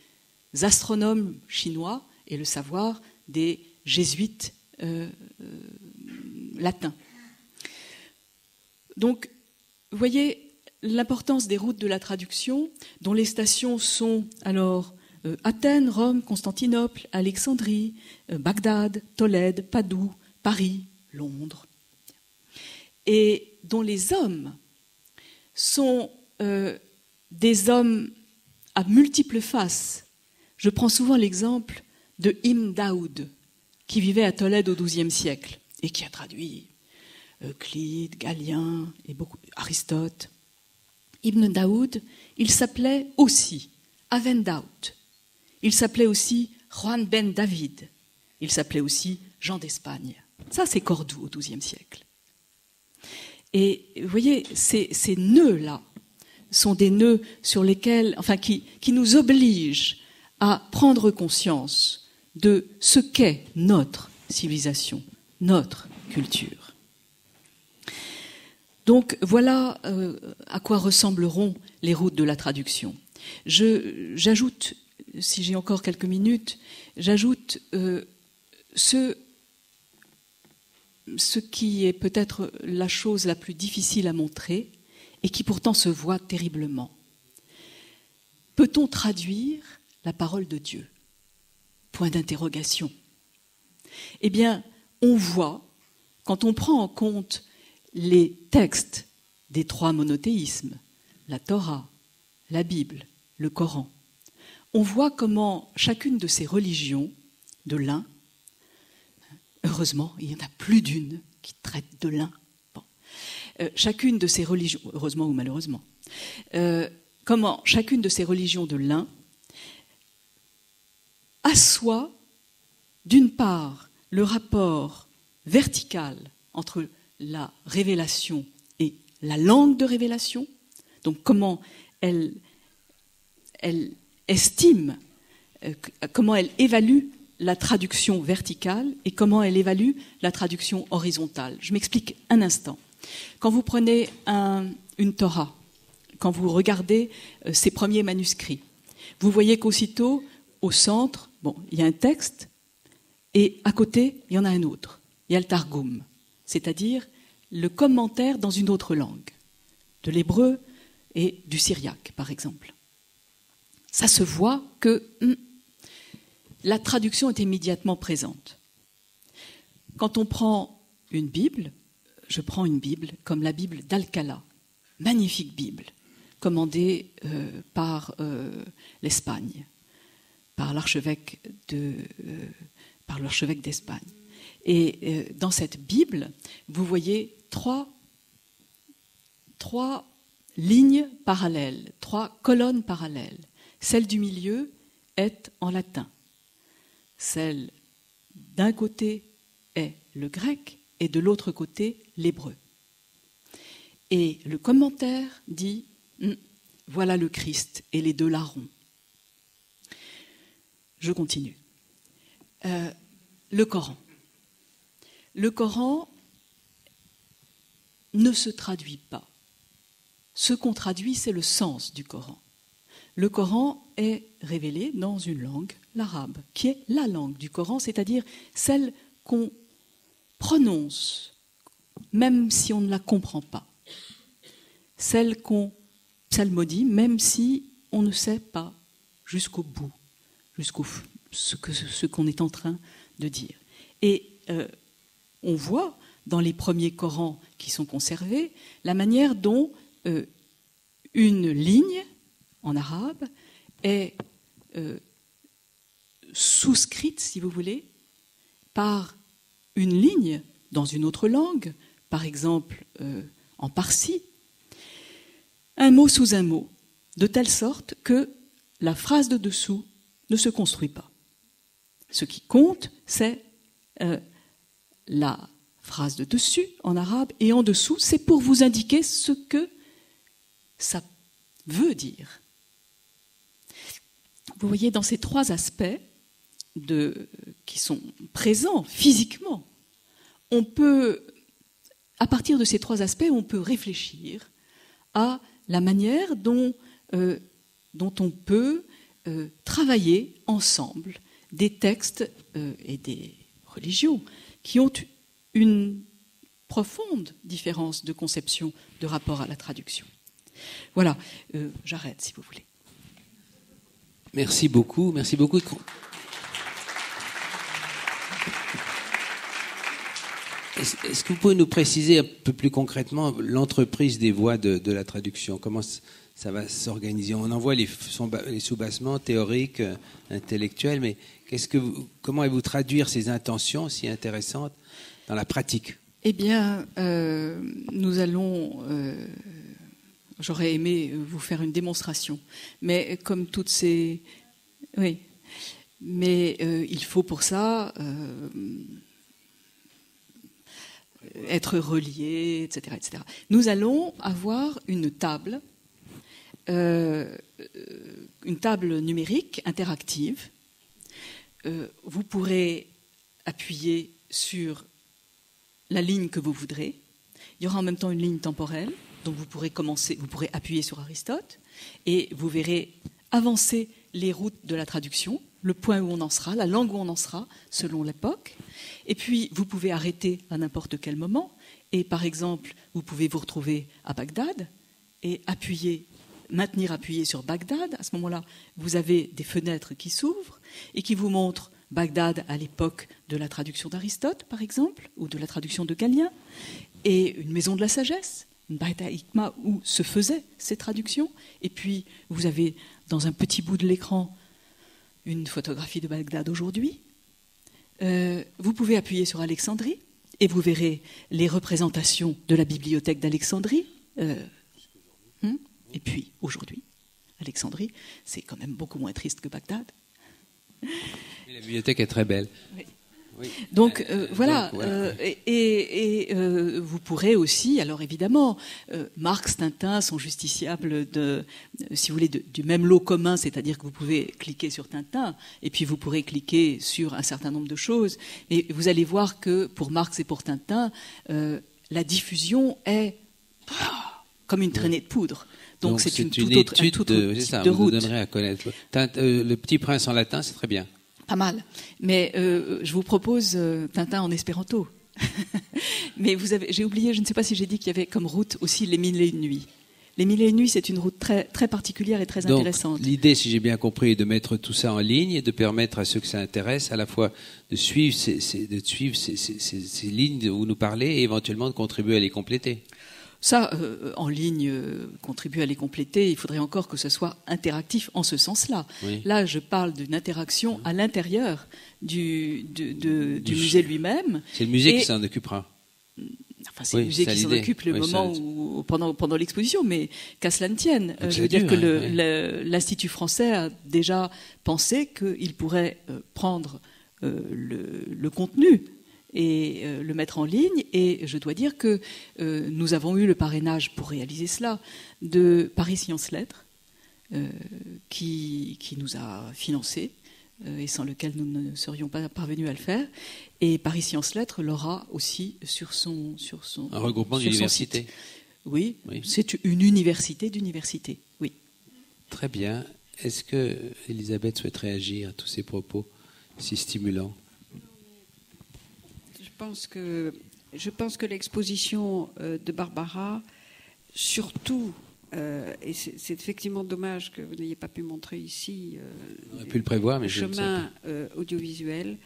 astronomes chinois et le savoir des jésuites latins. Donc, vous voyez l'importance des routes de la traduction, dont les stations sont alors Athènes, Rome, Constantinople, Alexandrie, Bagdad, Tolède, Padoue, Paris, Londres, et dont les hommes sont des hommes à multiples faces. Je prends souvent l'exemple de Ibn Daoud, qui vivait à Tolède au XIIe siècle et qui a traduit Euclide, Galien et Aristote. Ibn Daoud, il s'appelait aussi Avendaoud, il s'appelait aussi Juan ben David, il s'appelait aussi Jean d'Espagne. Ça, c'est Cordoue au XIIe siècle. Et vous voyez, ces nœuds-là sont des nœuds sur lesquels, qui nous obligent à prendre conscience de ce qu'est notre civilisation, notre culture. Donc voilà à quoi ressembleront les routes de la traduction. J'ajoute, si j'ai encore quelques minutes, j'ajoute ce qui est peut-être la chose la plus difficile à montrer et qui pourtant se voit terriblement. Peut-on traduire la parole de Dieu ? Point d'interrogation. Eh bien, on voit, quand on prend en compte les textes des 3 monothéismes, la Torah, la Bible, le Coran, on voit comment chacune de ces religions de l'un, heureusement, il y en a plus d'une qui traite de l'un, chacune de ces religions, heureusement ou malheureusement, comment chacune de ces religions de l'un assoit d'une part le rapport vertical entre la révélation et la langue de révélation, donc comment elle estime, comment elle évalue la traduction verticale et comment elle évalue la traduction horizontale. Je m'explique un instant. Quand vous prenez une Torah, quand vous regardez ces premiers manuscrits, vous voyez qu'aussitôt, au centre, il y a un texte et à côté, il y en a un autre. Il y a le Targum, c'est-à-dire le commentaire dans une autre langue, de l'hébreu et du syriaque, par exemple. Ça se voit que la traduction est immédiatement présente. Quand on prend une Bible, je prends une Bible comme la Bible d'Alcala, magnifique Bible, commandée par l'Espagne, par l'archevêque d'Espagne. Et dans cette Bible, vous voyez trois lignes parallèles, 3 colonnes parallèles. Celle du milieu est en latin. Celle d'un côté est le grec et de l'autre côté l'hébreu. Et le commentaire dit « Voilà le Christ et les 2 larrons ». Je continue. Le Coran. Le Coran ne se traduit pas. Ce qu'on traduit, c'est le sens du Coran. Le Coran est révélé dans une langue, l'arabe, qui est la langue du Coran, c'est-à-dire celle qu'on prononce, même si on ne la comprend pas. Celle qu'on psalmodie, même si on ne sait pas jusqu'au bout, jusqu'au ce qu'on est en train de dire. Et on voit dans les premiers Corans qui sont conservés la manière dont une ligne en arabe est souscrite, si vous voulez, par une ligne dans une autre langue, par exemple en parsi, un mot sous un mot, de telle sorte que la phrase de dessous ne se construit pas. Ce qui compte, c'est la phrase de dessus en arabe, et en dessous, c'est pour vous indiquer ce que ça veut dire. Vous voyez, dans ces 3 aspects qui sont présents physiquement, on peut, à partir de ces 3 aspects, on peut réfléchir à la manière dont on peut travailler ensemble des textes et des religions qui ont une profonde différence de conception de rapport à la traduction. Voilà, j'arrête si vous voulez. Merci beaucoup, merci beaucoup. Est-ce que vous pouvez nous préciser un peu plus concrètement l'entreprise des voies de la traduction ? Comment ça va s'organiser ? On envoie les soubassements théoriques, intellectuels, mais comment allez-vous traduire ces intentions si intéressantes dans la pratique ? Eh bien, nous allons... j'aurais aimé vous faire une démonstration, mais comme toutes ces... Oui, mais il faut pour ça... être relié, etc., etc. Nous allons avoir une table numérique interactive vous pourrez appuyer sur la ligne que vous voudrez. Il y aura en même temps une ligne temporelle, donc vous pourrez appuyer sur Aristote, et vous verrez avancer les routes de la traduction, le point où on en sera, la langue où on en sera, selon l'époque. Et puis, vous pouvez arrêter à n'importe quel moment. Et par exemple, vous pouvez vous retrouver à Bagdad et maintenir appuyé sur Bagdad. À ce moment-là, vous avez des fenêtres qui s'ouvrent et qui vous montrent Bagdad à l'époque de la traduction d'Aristote, par exemple, ou de la traduction de Galien, et une maison de la sagesse, une Beit Hikma, où se faisaient ces traductions. Et puis, vous avez dans un petit bout de l'écran une photographie de Bagdad aujourd'hui. Vous pouvez appuyer sur Alexandrie et vous verrez les représentations de la bibliothèque d'Alexandrie. Et puis, aujourd'hui, Alexandrie, c'est quand même beaucoup moins triste que Bagdad. Mais la bibliothèque est très belle. Oui. Oui. Donc voilà, vous pourrez aussi, alors évidemment, Marx, Tintin sont justiciables si vous voulez, du même lot commun, c'est-à-dire que vous pouvez cliquer sur Tintin et puis vous pourrez cliquer sur un certain nombre de choses. Mais vous allez voir que pour Marx et pour Tintin, la diffusion est comme une traînée de poudre. Donc c'est une toute autre type de route. Vous donnerez à connaître. Le Petit Prince en latin, c'est très bien. Pas mal. Mais je vous propose Tintin en espéranto. Mais j'ai oublié, je ne sais pas si j'ai dit qu'il y avait comme route aussi les 1001 nuits. Les 1001 nuits, c'est une route très, très particulière et très intéressante. Donc, l'idée, si j'ai bien compris, est de mettre tout ça en ligne et de permettre à ceux que ça intéresse à la fois de suivre ces lignes où nous parlez et éventuellement de contribuer à les compléter. Ça, en ligne, contribuer à les compléter, il faudrait encore que ce soit interactif en ce sens-là. Oui. Là, je parle d'une interaction à l'intérieur du musée lui-même. C'est le musée qui s'en occupera. Enfin, c'est le musée qui s'en occupe le moment où, pendant l'exposition, mais qu'à cela ne tienne. Je veux dire que l'Institut français a déjà pensé qu'il pourrait prendre le contenu et le mettre en ligne. Et je dois dire que nous avons eu le parrainage pour réaliser cela de Paris Sciences Lettres, qui nous a financés et sans lequel nous ne serions pas parvenus à le faire. Et Paris Sciences Lettres l'aura aussi sur son un regroupement d'universités. Oui, c'est une université d'universités, oui. Très bien. Est-ce que Elisabeth souhaite réagir à tous ces propos si stimulants ? Je pense que l'exposition de Barbara, surtout, et c'est effectivement dommage que vous n'ayez pas pu montrer ici on aurait pu le prévoir, mais le chemin audiovisuel,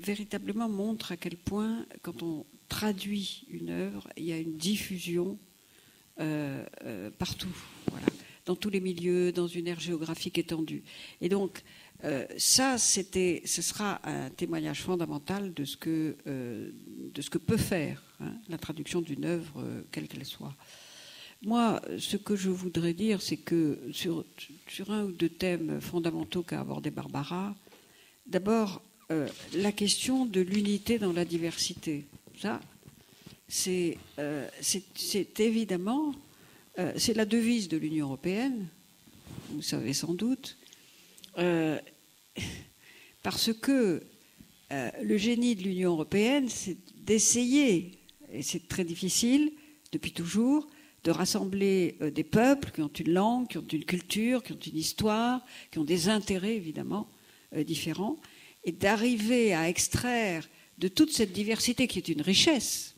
véritablement montre à quel point, quand on traduit une œuvre, il y a une diffusion partout, voilà, dans tous les milieux, dans une aire géographique étendue. Et donc, ce sera un témoignage fondamental de ce que peut faire la traduction d'une œuvre, quelle qu'elle soit. Moi, ce que je voudrais dire, c'est que sur un ou deux thèmes fondamentaux qu'a abordé Barbara, d'abord, la question de l'unité dans la diversité. Ça, c'est évidemment, c'est la devise de l'Union européenne, vous savez sans doute. Parce que le génie de l'Union européenne, c'est d'essayer, et c'est très difficile depuis toujours, de rassembler des peuples qui ont une langue, qui ont une culture, qui ont une histoire, qui ont des intérêts évidemment différents, et d'arriver à extraire de toute cette diversité qui est une richesse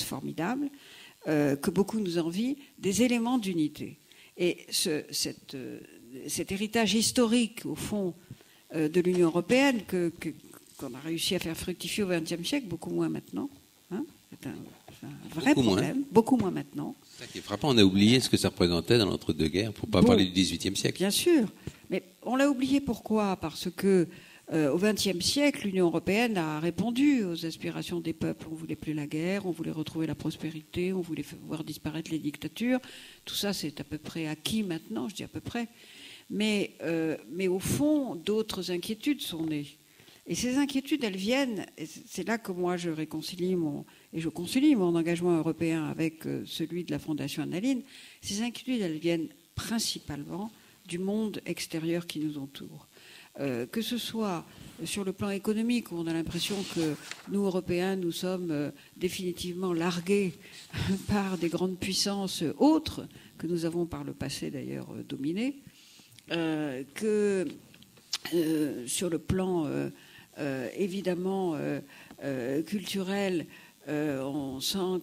formidable, que beaucoup nous envient, des éléments d'unité. Et cet héritage historique, au fond, de l'Union européenne, qu'on a réussi à faire fructifier au XXe siècle, beaucoup moins maintenant. C'est un vrai problème, beaucoup moins maintenant. C'est ça qui est frappant, on a oublié ce que ça représentait dans l'entre-deux-guerres, pour ne pas parler du XVIIIe siècle. Bien sûr, mais on l'a oublié pourquoi ? Parce que au XXe siècle, l'Union européenne a répondu aux aspirations des peuples. On ne voulait plus la guerre, on voulait retrouver la prospérité, on voulait voir disparaître les dictatures. Tout ça, c'est à peu près acquis maintenant, je dis à peu près. Mais au fond, d'autres inquiétudes sont nées. Et ces inquiétudes, elles viennent, et c'est là que moi je concilie mon engagement européen avec celui de la Fondation Annaline. Ces inquiétudes, elles viennent principalement du monde extérieur qui nous entoure. que ce soit sur le plan économique, où on a l'impression que nous, Européens, nous sommes définitivement largués par des grandes puissances autres, que nous avons par le passé d'ailleurs dominées, que sur le plan évidemment culturel, on sent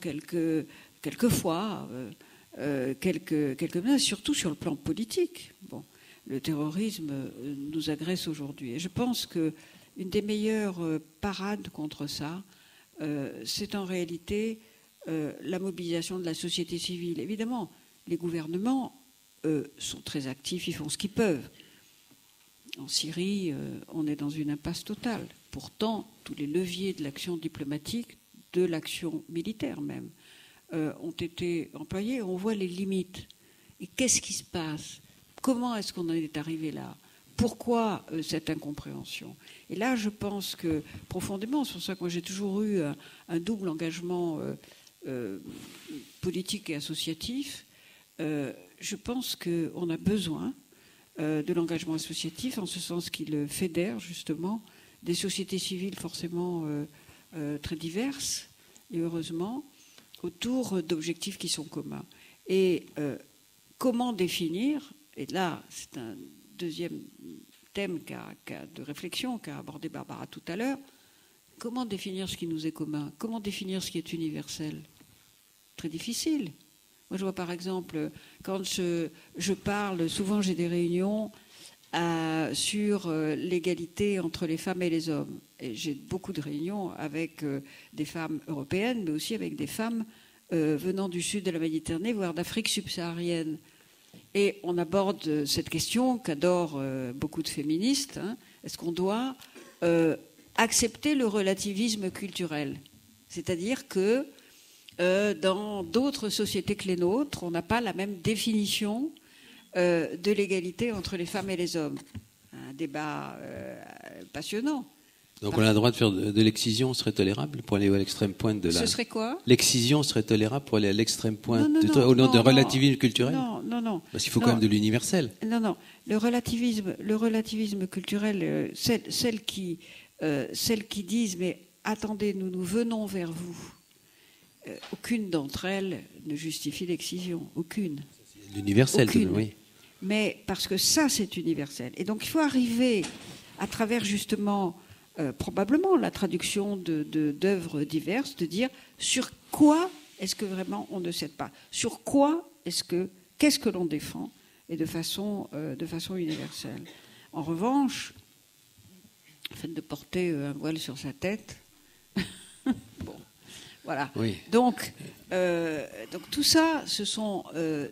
quelquefois quelques menaces, surtout sur le plan politique. Bon, le terrorisme nous agresse aujourd'hui. Et je pense qu'une des meilleures parades contre ça, c'est en réalité la mobilisation de la société civile. Évidemment, les gouvernements sont très actifs, ils font ce qu'ils peuvent. En Syrie, on est dans une impasse totale. Pourtant, tous les leviers de l'action diplomatique, de l'action militaire même, ont été employés. On voit les limites. Et qu'est-ce qui se passe? Comment est-ce qu'on en est arrivé là? Pourquoi cette incompréhension? Et là, je pense que profondément, c'est pour ça que moi j'ai toujours eu un double engagement politique et associatif. Je pense qu'on a besoin de l'engagement associatif, en ce sens qu'il fédère justement des sociétés civiles forcément très diverses, et heureusement, autour d'objectifs qui sont communs. Et comment définir, et là c'est un deuxième thème de réflexion qu'a abordé Barbara tout à l'heure, comment définir ce qui nous est commun? Comment définir ce qui est universel? Très difficile. Moi, je vois par exemple, quand je parle, souvent j'ai des réunions sur l'égalité entre les femmes et les hommes. Et j'ai beaucoup de réunions avec des femmes européennes, mais aussi avec des femmes venant du sud de la Méditerranée, voire d'Afrique subsaharienne. Et on aborde cette question qu'adorent beaucoup de féministes. Hein. Est-ce qu'on doit accepter le relativisme culturel? C'est-à-dire que dans d'autres sociétés que les nôtres, on n'a pas la même définition de l'égalité entre les femmes et les hommes. Un débat passionnant. Donc on a le droit de faire de l'excision, serait tolérable pour aller à l'extrême pointe de la... Ce serait quoi? L'excision serait tolérable pour aller à l'extrême pointe au nom de relativisme culturel? Non. Parce qu'il faut quand même de l'universel. Non. Le relativisme culturel, celles qui disent « mais attendez, nous venons vers vous », aucune d'entre elles ne justifie l'excision. Aucune. L'universel, oui. Mais parce que ça, c'est universel. Et donc il faut arriver à travers justement... probablement la traduction d'œuvres diverses, de dire sur quoi est-ce que vraiment on ne cède pas, sur quoi qu'est-ce que l'on défend, et de façon universelle. En revanche, le fait de porter un voile sur sa tête, bon, voilà. Oui. Donc tout ça, ce sont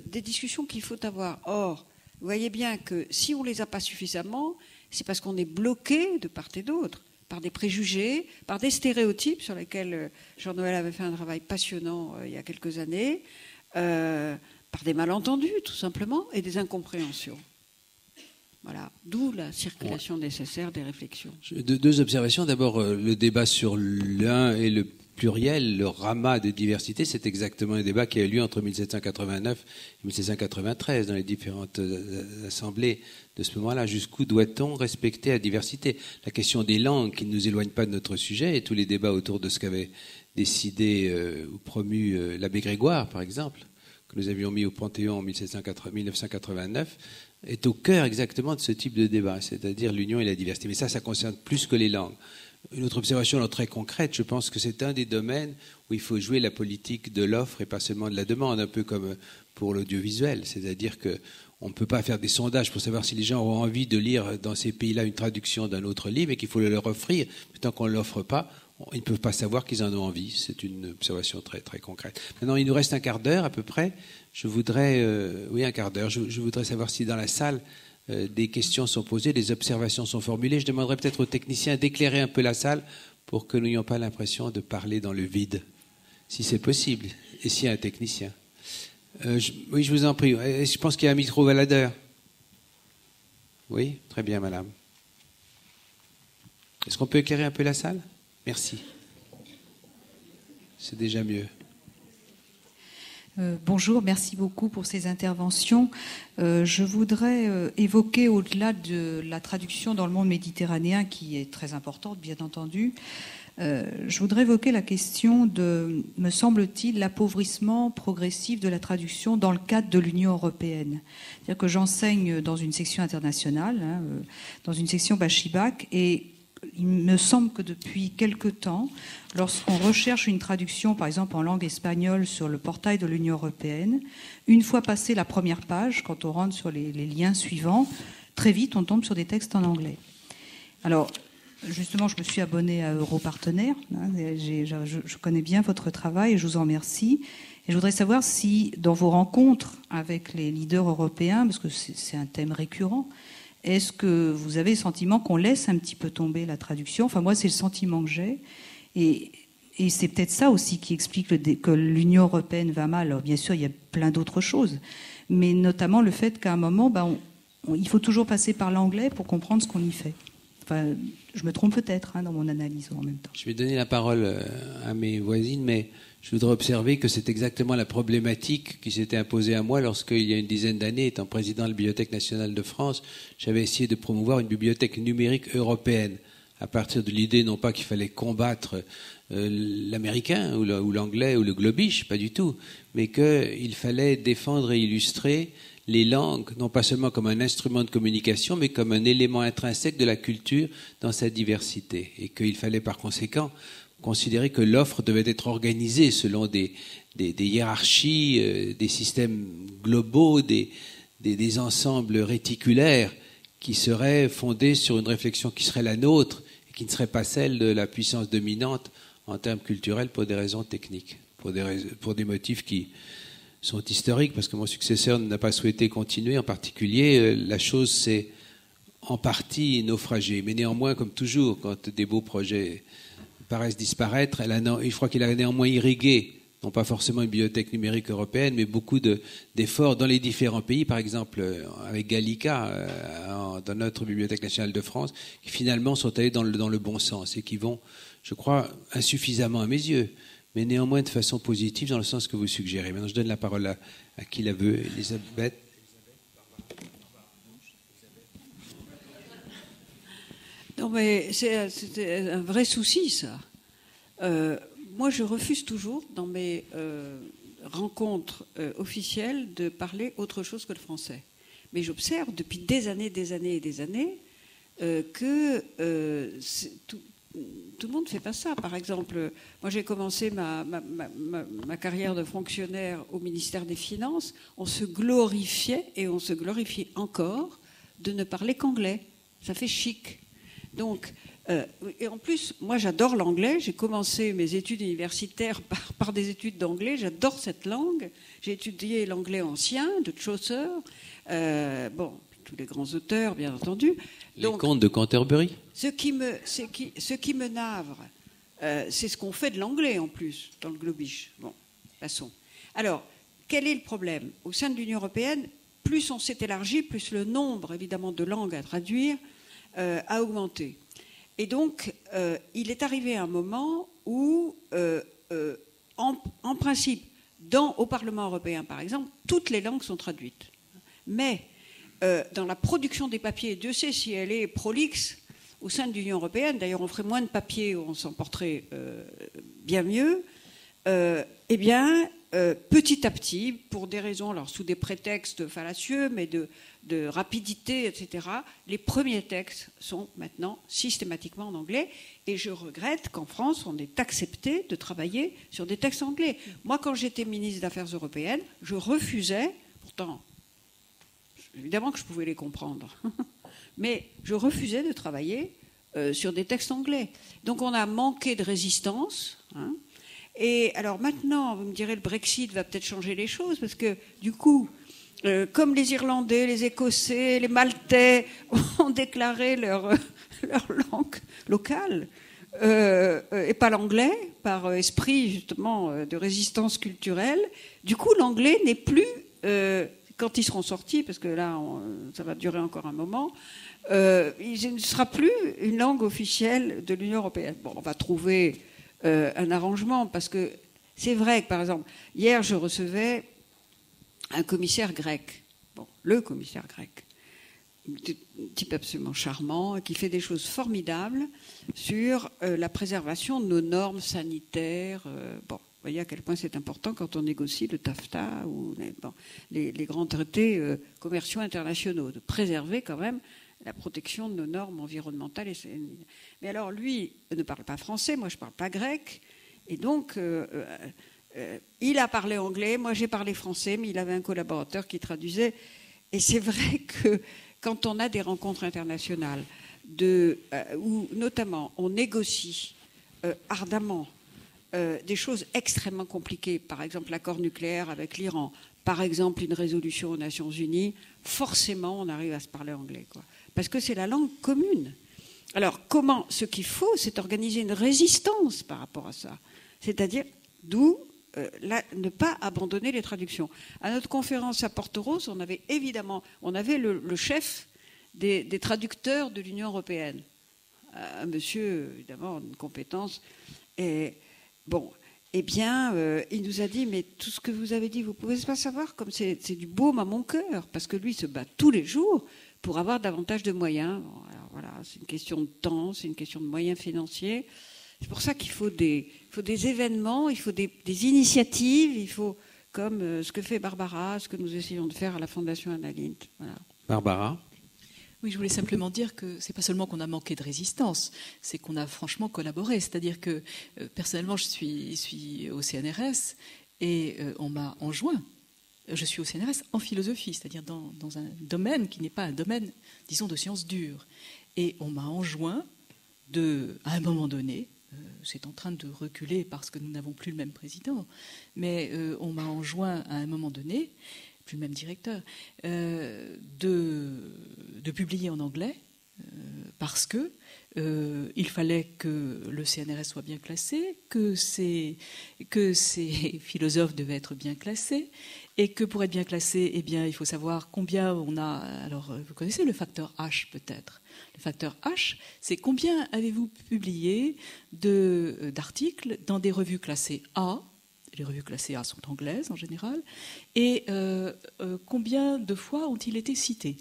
des discussions qu'il faut avoir. Or, vous voyez bien que si on ne les a pas suffisamment, c'est parce qu'on est bloqué de part et d'autre par des préjugés, par des stéréotypes sur lesquels Jean-Noël avait fait un travail passionnant il y a quelques années, par des malentendus tout simplement et des incompréhensions. Voilà, d'où la circulation nécessaire des réflexions. Deux observations. D'abord, le débat sur l'un et le pluriel, le ramas de diversité, c'est exactement le débat qui a eu lieu entre 1789 et 1793 dans les différentes assemblées de ce moment-là. Jusqu'où doit-on respecter la diversité? La question des langues qui ne nous éloigne pas de notre sujet et tous les débats autour de ce qu'avait décidé ou promu l'abbé Grégoire, par exemple, que nous avions mis au Panthéon en 1989, est au cœur exactement de ce type de débat, c'est-à-dire l'union et la diversité. Mais ça concerne plus que les langues. Une autre observation très concrète, je pense que c'est un des domaines où il faut jouer la politique de l'offre et pas seulement de la demande, un peu comme pour l'audiovisuel. C'est-à-dire qu'on ne peut pas faire des sondages pour savoir si les gens ont envie de lire dans ces pays-là une traduction d'un autre livre et qu'il faut le leur offrir. Tant qu'on ne l'offre pas, ils ne peuvent pas savoir qu'ils en ont envie. C'est une observation très, très concrète. Maintenant, il nous reste un quart d'heure à peu près. Je voudrais, un quart d'heure. Je voudrais savoir si dans la salle, des questions sont posées, des observations sont formulées. Je demanderais peut-être aux techniciens d'éclairer un peu la salle pour que nous n'ayons pas l'impression de parler dans le vide, si c'est possible, et s'il y a un technicien. Oui, je vous en prie. Je pense qu'il y a un micro baladeur. Oui, très bien, madame. Est-ce qu'on peut éclairer un peu la salle? Merci. C'est déjà mieux. Bonjour, merci beaucoup pour ces interventions. Je voudrais évoquer, au-delà de la traduction dans le monde méditerranéen, qui est très importante, bien entendu, je voudrais évoquer la question de, me semble-t-il, l'appauvrissement progressif de la traduction dans le cadre de l'Union européenne. C'est-à-dire que j'enseigne dans une section internationale, dans une section Bachibac, et il me semble que depuis quelque temps, lorsqu'on recherche une traduction, par exemple en langue espagnole, sur le portail de l'Union européenne, une fois passé la première page, quand on rentre sur les liens suivants, très vite on tombe sur des textes en anglais. Alors, justement, je me suis abonnée à Europartenaire. Je connais bien votre travail et je vous en remercie. Et je voudrais savoir si, dans vos rencontres avec les leaders européens, parce que c'est un thème récurrent, est-ce que vous avez le sentiment qu'on laisse un petit peu tomber la traduction? Enfin, moi, c'est le sentiment que j'ai. Et c'est peut-être ça aussi qui explique que l'Union européenne va mal. Alors, bien sûr, il y a plein d'autres choses. Mais notamment le fait qu'à un moment, il faut toujours passer par l'anglais pour comprendre ce qu'on y fait. Enfin, je me trompe peut-être dans mon analyse en même temps. Je vais donner la parole à mes voisines, mais je voudrais observer que c'est exactement la problématique qui s'était imposée à moi lorsqu'il y a une dizaine d'années, étant président de la Bibliothèque nationale de France, j'avais essayé de promouvoir une bibliothèque numérique européenne, à partir de l'idée non pas qu'il fallait combattre l'américain ou l'anglais ou le globish, pas du tout, mais qu'il fallait défendre et illustrer les langues, non pas seulement comme un instrument de communication, mais comme un élément intrinsèque de la culture dans sa diversité. Et qu'il fallait par conséquent considérer que l'offre devait être organisée selon des hiérarchies, des systèmes globaux, des ensembles réticulaires qui seraient fondés sur une réflexion qui serait la nôtre et qui ne serait pas celle de la puissance dominante en termes culturels pour des raisons techniques, pour des motifs qui sont historiques, parce que mon successeur n'a pas souhaité continuer. En particulier, la chose s'est en partie naufragée. Mais néanmoins, comme toujours, quand des beaux projets paraissent disparaître, je crois qu'il a néanmoins irrigué, non pas forcément une bibliothèque numérique européenne, mais beaucoup d'efforts dans les différents pays, par exemple avec Gallica, dans notre Bibliothèque nationale de France, qui finalement sont allés dans le bon sens et qui vont, je crois, insuffisamment à mes yeux, mais néanmoins de façon positive dans le sens que vous suggérez. Maintenant, je donne la parole à qui la veut. Elisabeth. Non, mais c'est un vrai souci, ça. Moi, je refuse toujours, dans mes rencontres officielles, de parler autre chose que le français. Mais j'observe depuis des années que tout le monde ne fait pas ça. Par exemple, moi j'ai commencé ma carrière de fonctionnaire au ministère des Finances. On se glorifiait, et on se glorifie encore, de ne parler qu'anglais. Ça fait chic. Donc, et en plus, moi j'adore l'anglais. J'ai commencé mes études universitaires par des études d'anglais. J'adore cette langue. J'ai étudié l'anglais ancien, de Chaucer. Tous les grands auteurs, bien entendu. Les contes de Canterbury. Ce qui me navre, c'est ce qu'on fait de l'anglais en plus, dans le globish. Bon, passons. Alors, quel est le problème? Au sein de l'Union européenne, plus on s'est élargi, plus le nombre, évidemment, de langues à traduire a augmenté. Et donc, il est arrivé un moment où, en principe, au Parlement européen, par exemple, toutes les langues sont traduites. Mais dans la production des papiers, Dieu sait si elle est prolixe au sein de l'Union européenne, d'ailleurs on ferait moins de papiers, on s'en porterait bien mieux, petit à petit, pour des raisons, alors sous des prétextes fallacieux, mais de rapidité, etc., les premiers textes sont maintenant systématiquement en anglais, et je regrette qu'en France, on ait accepté de travailler sur des textes anglais. Moi, quand j'étais ministre des Affaires européennes, je refusais, pourtant, évidemment que je pouvais les comprendre, mais je refusais de travailler sur des textes anglais. Donc on a manqué de résistance. Et alors maintenant, vous me direz, le Brexit va peut-être changer les choses, parce que du coup, comme les Irlandais, les Écossais, les Maltais ont déclaré leur langue locale, et pas l'anglais, par esprit justement de résistance culturelle, du coup l'anglais n'est plus... quand ils seront sortis, parce que là, ça va durer encore un moment, il ne sera plus une langue officielle de l'Union européenne. Bon, on va trouver un arrangement, parce que C'est vrai que, par exemple, hier, je recevais un commissaire grec, le commissaire grec, un type absolument charmant, qui fait des choses formidables sur la préservation de nos normes sanitaires. Vous voyez à quel point c'est important quand on négocie le TAFTA ou les grands traités commerciaux internationaux, de préserver quand même la protection de nos normes environnementales. Mais alors, lui ne parle pas français, moi je ne parle pas grec, et donc il a parlé anglais, moi j'ai parlé français, mais il avait un collaborateur qui traduisait. Et c'est vrai que quand on a des rencontres internationales où notamment on négocie ardemment des choses extrêmement compliquées, par exemple l'accord nucléaire avec l'Iran, par exemple une résolution aux Nations Unies, forcément on arrive à se parler anglais, quoi. Parce que c'est la langue commune. Alors ce qu'il faut, c'est organiser une résistance par rapport à ça. C'est-à-dire ne pas abandonner les traductions. À notre conférence à Porto-Rose, on avait le chef des traducteurs de l'Union européenne, un monsieur, évidemment, d'une compétence. Et il nous a dit, mais tout ce que vous avez dit, vous ne pouvez pas savoir, comme c'est du baume à mon cœur, parce que lui se bat tous les jours pour avoir davantage de moyens. Alors voilà, c'est une question de temps, c'est une question de moyens financiers. C'est pour ça qu'il faut des événements, il faut des initiatives, il faut, comme ce que fait Barbara, ce que nous essayons de faire à la Fondation Anna Lindh. Voilà. Barbara ? Oui, je voulais simplement dire que c'est pas seulement qu'on a manqué de résistance, c'est qu'on a franchement collaboré. C'est-à-dire que personnellement, je suis au CNRS et on m'a enjoint. Je suis au CNRS en philosophie, c'est-à-dire dans un domaine qui n'est pas un domaine, disons, de sciences dures. Et on m'a enjoint à un moment donné, c'est en train de reculer parce que nous n'avons plus le même président, mais on m'a enjoint à un moment donné, plus le même directeur, de publier en anglais parce que il fallait que le CNRS soit bien classé, que ces philosophes devaient être bien classés, et que pour être bien classé, eh bien, il faut savoir combien on a. Alors, vous connaissez le facteur H peut-être. Le facteur H, c'est combien avez-vous publié d'articles dans des revues classées A. Les revues classées A sont anglaises en général, et combien de fois ont-ils été cités?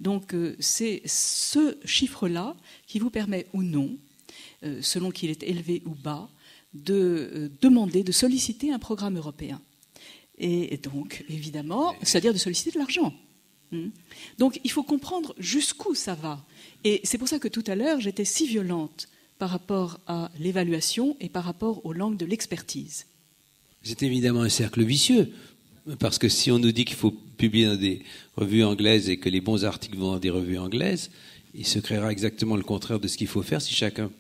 Donc c'est ce chiffre-là qui vous permet ou non, selon qu'il est élevé ou bas, de demander, de solliciter un programme européen. Et donc, évidemment, c'est-à-dire de solliciter de l'argent. Donc il faut comprendre jusqu'où ça va. Et c'est pour ça que tout à l'heure, j'étais si violente par rapport à l'évaluation et par rapport aux langues de l'expertise. C'est évidemment un cercle vicieux. Parce que si on nous dit qu'il faut publier dans des revues anglaises et que les bons articles vont dans des revues anglaises, il se créera exactement le contraire de ce qu'il faut faire si chacun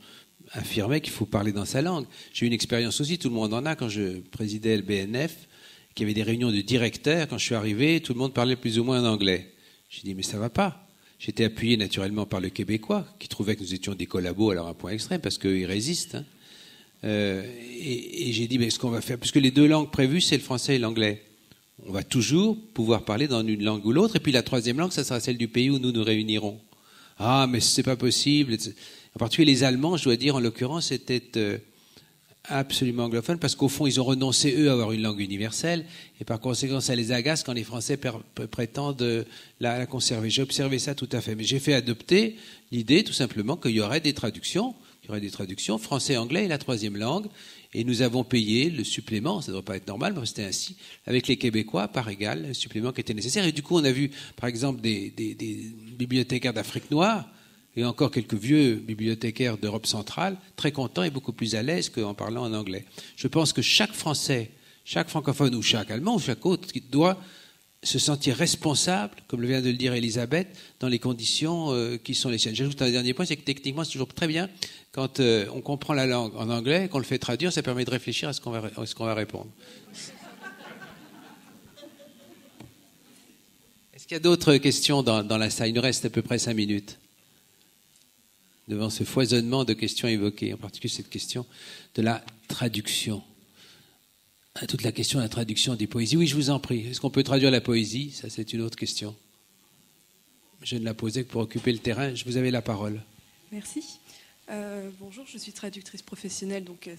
affirmait qu'il faut parler dans sa langue. J'ai eu une expérience aussi, tout le monde en a, quand je présidais le BNF, qu'il y avait des réunions de directeurs. Quand je suis arrivé, tout le monde parlait plus ou moins en anglais. J'ai dit, mais ça ne va pas. J'étais appuyé naturellement par le Québécois, qui trouvait que nous étions des collabos, alors à un point extrême, parce qu'ils résistent. Hein. Et j'ai dit, mais ce qu'on va faire, puisque les deux langues prévues, c'est le français et l'anglais. On va toujours pouvoir parler dans une langue ou l'autre. Et puis la troisième langue, ça sera celle du pays où nous nous réunirons. Ah, mais c'est pas possible. En particulier les Allemands, je dois dire, en l'occurrence, étaient absolument anglophones parce qu'au fond, ils ont renoncé, eux, à avoir une langue universelle. Et par conséquent, ça les agace quand les Français prétendent la conserver. J'ai observé ça tout à fait. Mais j'ai fait adopter l'idée, tout simplement, qu'il y aurait des traductions. Français-anglais et la troisième langue. Et nous avons payé le supplément, ça ne doit pas être normal, mais c'était ainsi, avec les Québécois, par égal, le supplément qui était nécessaire. Et du coup, on a vu, par exemple, des bibliothécaires d'Afrique noire, et encore quelques vieux bibliothécaires d'Europe centrale, très contents et beaucoup plus à l'aise qu'en parlant en anglais. Je pense que chaque Français, chaque francophone ou chaque Allemand ou chaque autre qui doit se sentir responsable, comme vient de le dire Elisabeth, dans les conditions qui sont les siennes. J'ajoute un dernier point, c'est que techniquement, c'est toujours très bien quand on comprend la langue en anglais, qu'on le fait traduire, ça permet de réfléchir à ce qu'on va répondre. Est-ce qu'il y a d'autres questions dans la salle? Il nous reste à peu près 5 minutes. Devant ce foisonnement de questions évoquées, en particulier cette question de la traduction. Toute la question de la traduction des poésies. Oui, je vous en prie. Est-ce qu'on peut traduire la poésie? Ça, c'est une autre question. Je ne la posais que pour occuper le terrain. Je vous avais la parole. Merci. Bonjour, je suis traductrice professionnelle, donc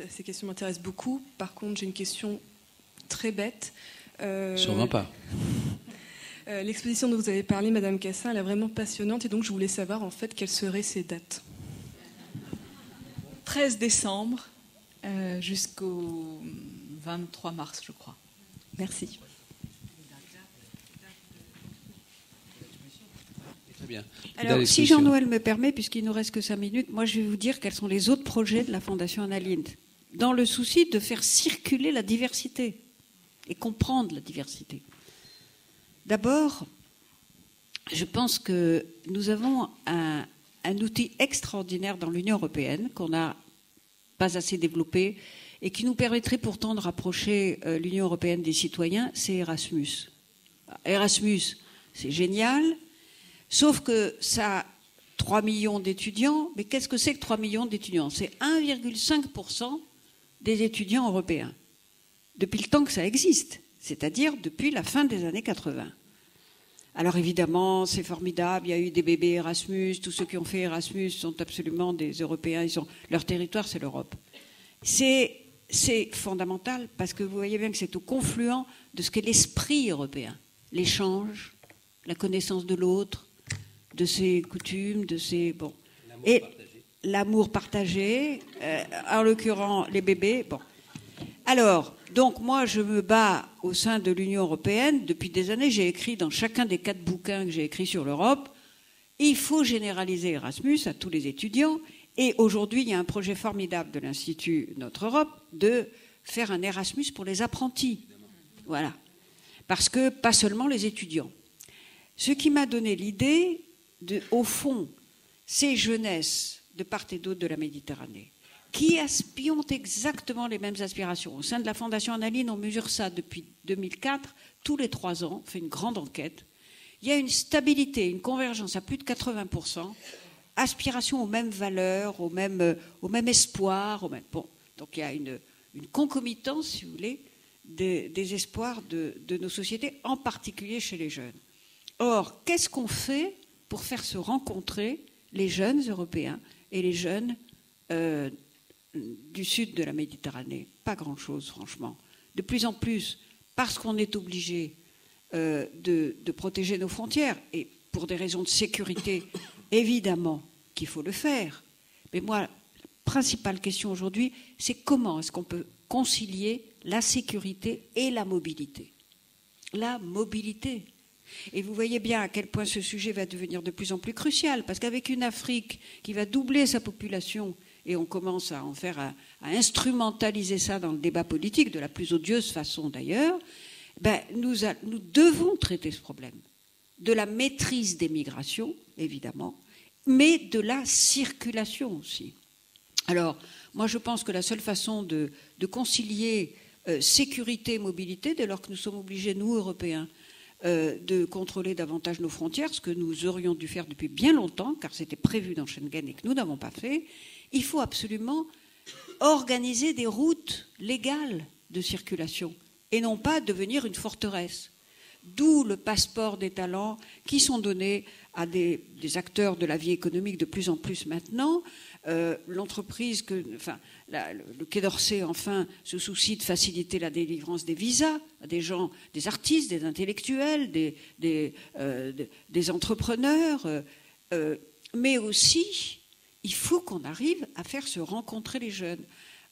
ces questions m'intéressent beaucoup. Par contre, j'ai une question très bête. Sûrement pas. L'exposition dont vous avez parlé, Madame Cassin, elle est vraiment passionnante, et donc je voulais savoir en fait quelles seraient ces dates. 13 décembre jusqu'au 23 mars, je crois. Merci. Très bien. Alors, si Jean-Noël me permet, puisqu'il nous reste que 5 minutes, moi je vais vous dire quels sont les autres projets de la Fondation Annaline, dans le souci de faire circuler la diversité et comprendre la diversité. D'abord, je pense que nous avons un outil extraordinaire dans l'Union européenne qu'on n'a pas assez développé et qui nous permettrait pourtant de rapprocher l'Union européenne des citoyens, c'est Erasmus. Erasmus, c'est génial, sauf que ça a 3 millions d'étudiants, mais qu'est-ce que c'est que 3 millions d'étudiants? C'est 1,5% des étudiants européens, depuis le temps que ça existe, c'est-à-dire depuis la fin des années 80. Alors évidemment, c'est formidable, il y a eu des bébés Erasmus, tous ceux qui ont fait Erasmus sont absolument des Européens, leur territoire c'est l'Europe. C'est fondamental parce que vous voyez bien que c'est au confluent de ce qu'est l'esprit européen, l'échange, la connaissance de l'autre, de ses coutumes, de ses... Bon. Et l'amour partagé, en l'occurrence les bébés, bon. Alors, donc moi je me bats au sein de l'Union européenne, depuis des années j'ai écrit dans chacun des 4 bouquins que j'ai écrits sur l'Europe, il faut généraliser Erasmus à tous les étudiants, et aujourd'hui il y a un projet formidable de l'Institut Notre Europe de faire un Erasmus pour les apprentis, voilà, parce que pas seulement les étudiants. Ce qui m'a donné l'idée, au fond, ces jeunesses de part et d'autre de la Méditerranée, qui ont exactement les mêmes aspirations. Au sein de la Fondation Annaline, on mesure ça depuis 2004, tous les 3 ans, on fait une grande enquête. Il y a une stabilité, une convergence à plus de 80%, aspiration aux mêmes valeurs, au même espoir. Bon, donc il y a une concomitance, si vous voulez, des espoirs de nos sociétés, en particulier chez les jeunes. Or, qu'est-ce qu'on fait pour faire se rencontrer les jeunes européens et les jeunes du sud de la Méditerranée? Pas grand-chose, franchement. De plus en plus, parce qu'on est obligé de protéger nos frontières, et pour des raisons de sécurité, évidemment qu'il faut le faire. Mais moi, la principale question aujourd'hui, c'est comment est-ce qu'on peut concilier la sécurité et la mobilité. La mobilité. Et vous voyez bien à quel point ce sujet va devenir de plus en plus crucial, parce qu'avec une Afrique qui va doubler sa population, et on commence à à instrumentaliser ça dans le débat politique, de la plus odieuse façon d'ailleurs, nous devons traiter ce problème. De la maîtrise des migrations, évidemment, mais de la circulation aussi. Alors, moi je pense que la seule façon de concilier sécurité et mobilité, dès lors que nous sommes obligés, nous Européens, de contrôler davantage nos frontières, ce que nous aurions dû faire depuis bien longtemps, car c'était prévu dans Schengen et que nous n'avons pas fait, il faut absolument organiser des routes légales de circulation et non pas devenir une forteresse. D'où le passeport des talents qui sont donnés à des acteurs de la vie économique de plus en plus maintenant. L'entreprise, le Quai d'Orsay, enfin, se soucie de faciliter la délivrance des visas à des gens, des artistes, des intellectuels, des entrepreneurs, mais aussi, il faut qu'on arrive à faire se rencontrer les jeunes.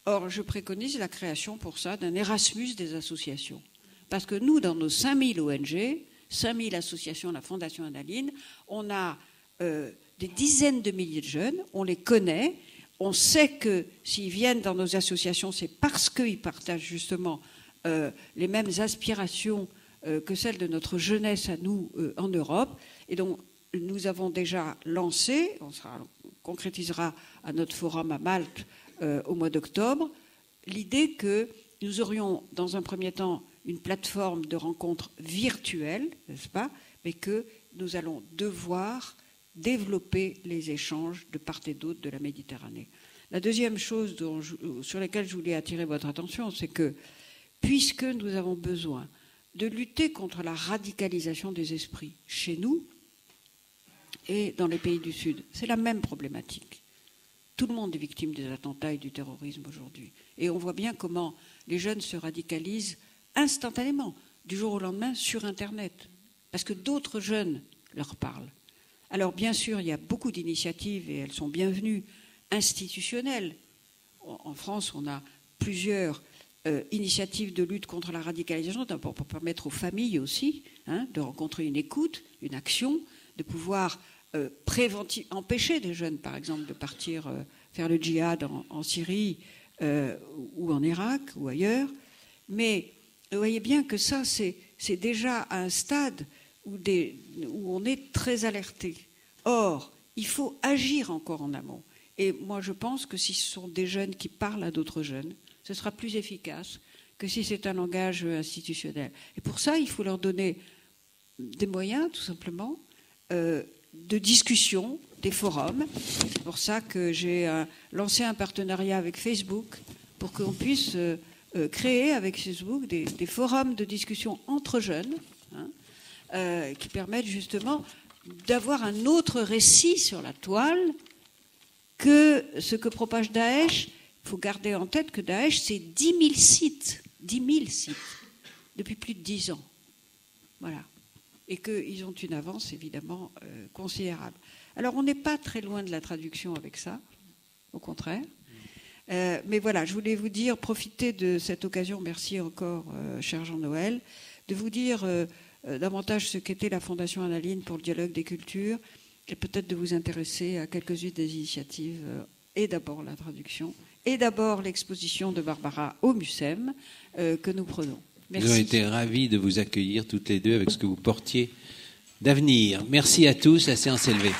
Or, je préconise la création pour ça d'un Erasmus des associations. Parce que nous, dans nos 5000 ONG, 5000 associations, la Fondation Annaline, on a des dizaines de milliers de jeunes, on les connaît, on sait que s'ils viennent dans nos associations, c'est parce qu'ils partagent justement les mêmes aspirations que celles de notre jeunesse à nous en Europe. Et donc, nous avons déjà lancé, on concrétisera à notre forum à Malte au mois d'octobre, l'idée que nous aurions, dans un premier temps, une plateforme de rencontres virtuelles, n'est-ce pas, mais que nous allons devoir développer les échanges de part et d'autre de la Méditerranée. La deuxième chose sur laquelle je voulais attirer votre attention, c'est que, puisque nous avons besoin de lutter contre la radicalisation des esprits chez nous et dans les pays du Sud, c'est la même problématique. Tout le monde est victime des attentats et du terrorisme aujourd'hui. Et on voit bien comment les jeunes se radicalisent instantanément, du jour au lendemain, sur Internet. Parce que d'autres jeunes leur parlent. Alors bien sûr, il y a beaucoup d'initiatives, et elles sont bienvenues, institutionnelles. En France, on a plusieurs initiatives de lutte contre la radicalisation, d'abord pour permettre aux familles aussi de rencontrer une écoute, une action, de pouvoir empêcher des jeunes, par exemple, de partir faire le djihad en Syrie ou en Irak ou ailleurs. Mais vous voyez bien que ça, c'est déjà à un stade où on est très alerté. Or, il faut agir encore en amont. Et moi, je pense que si ce sont des jeunes qui parlent à d'autres jeunes, ce sera plus efficace que si c'est un langage institutionnel. Et pour ça, il faut leur donner des moyens, tout simplement, de discussion, des forums. C'est pour ça que j'ai lancé un partenariat avec Facebook pour qu'on puisse créer avec Facebook des forums de discussion entre jeunes qui permettent justement d'avoir un autre récit sur la toile que ce que propage Daesh. Il faut garder en tête que Daesh, c'est 10 000 sites, depuis plus de 10 ans. Voilà. Et qu'ils ont une avance, évidemment, considérable. Alors, on n'est pas très loin de la traduction avec ça, au contraire. Mais voilà, je voulais vous dire, profiter de cette occasion, merci encore, cher Jean-Noël, de vous dire davantage ce qu'était la Fondation Annaline pour le dialogue des cultures, et peut-être de vous intéresser à quelques-unes des initiatives, et d'abord la traduction, et d'abord l'exposition de Barbara au MUSEM que nous prenons. Merci. Nous avons été ravis de vous accueillir toutes les deux avec ce que vous portiez d'avenir. Merci à tous, la séance est levée.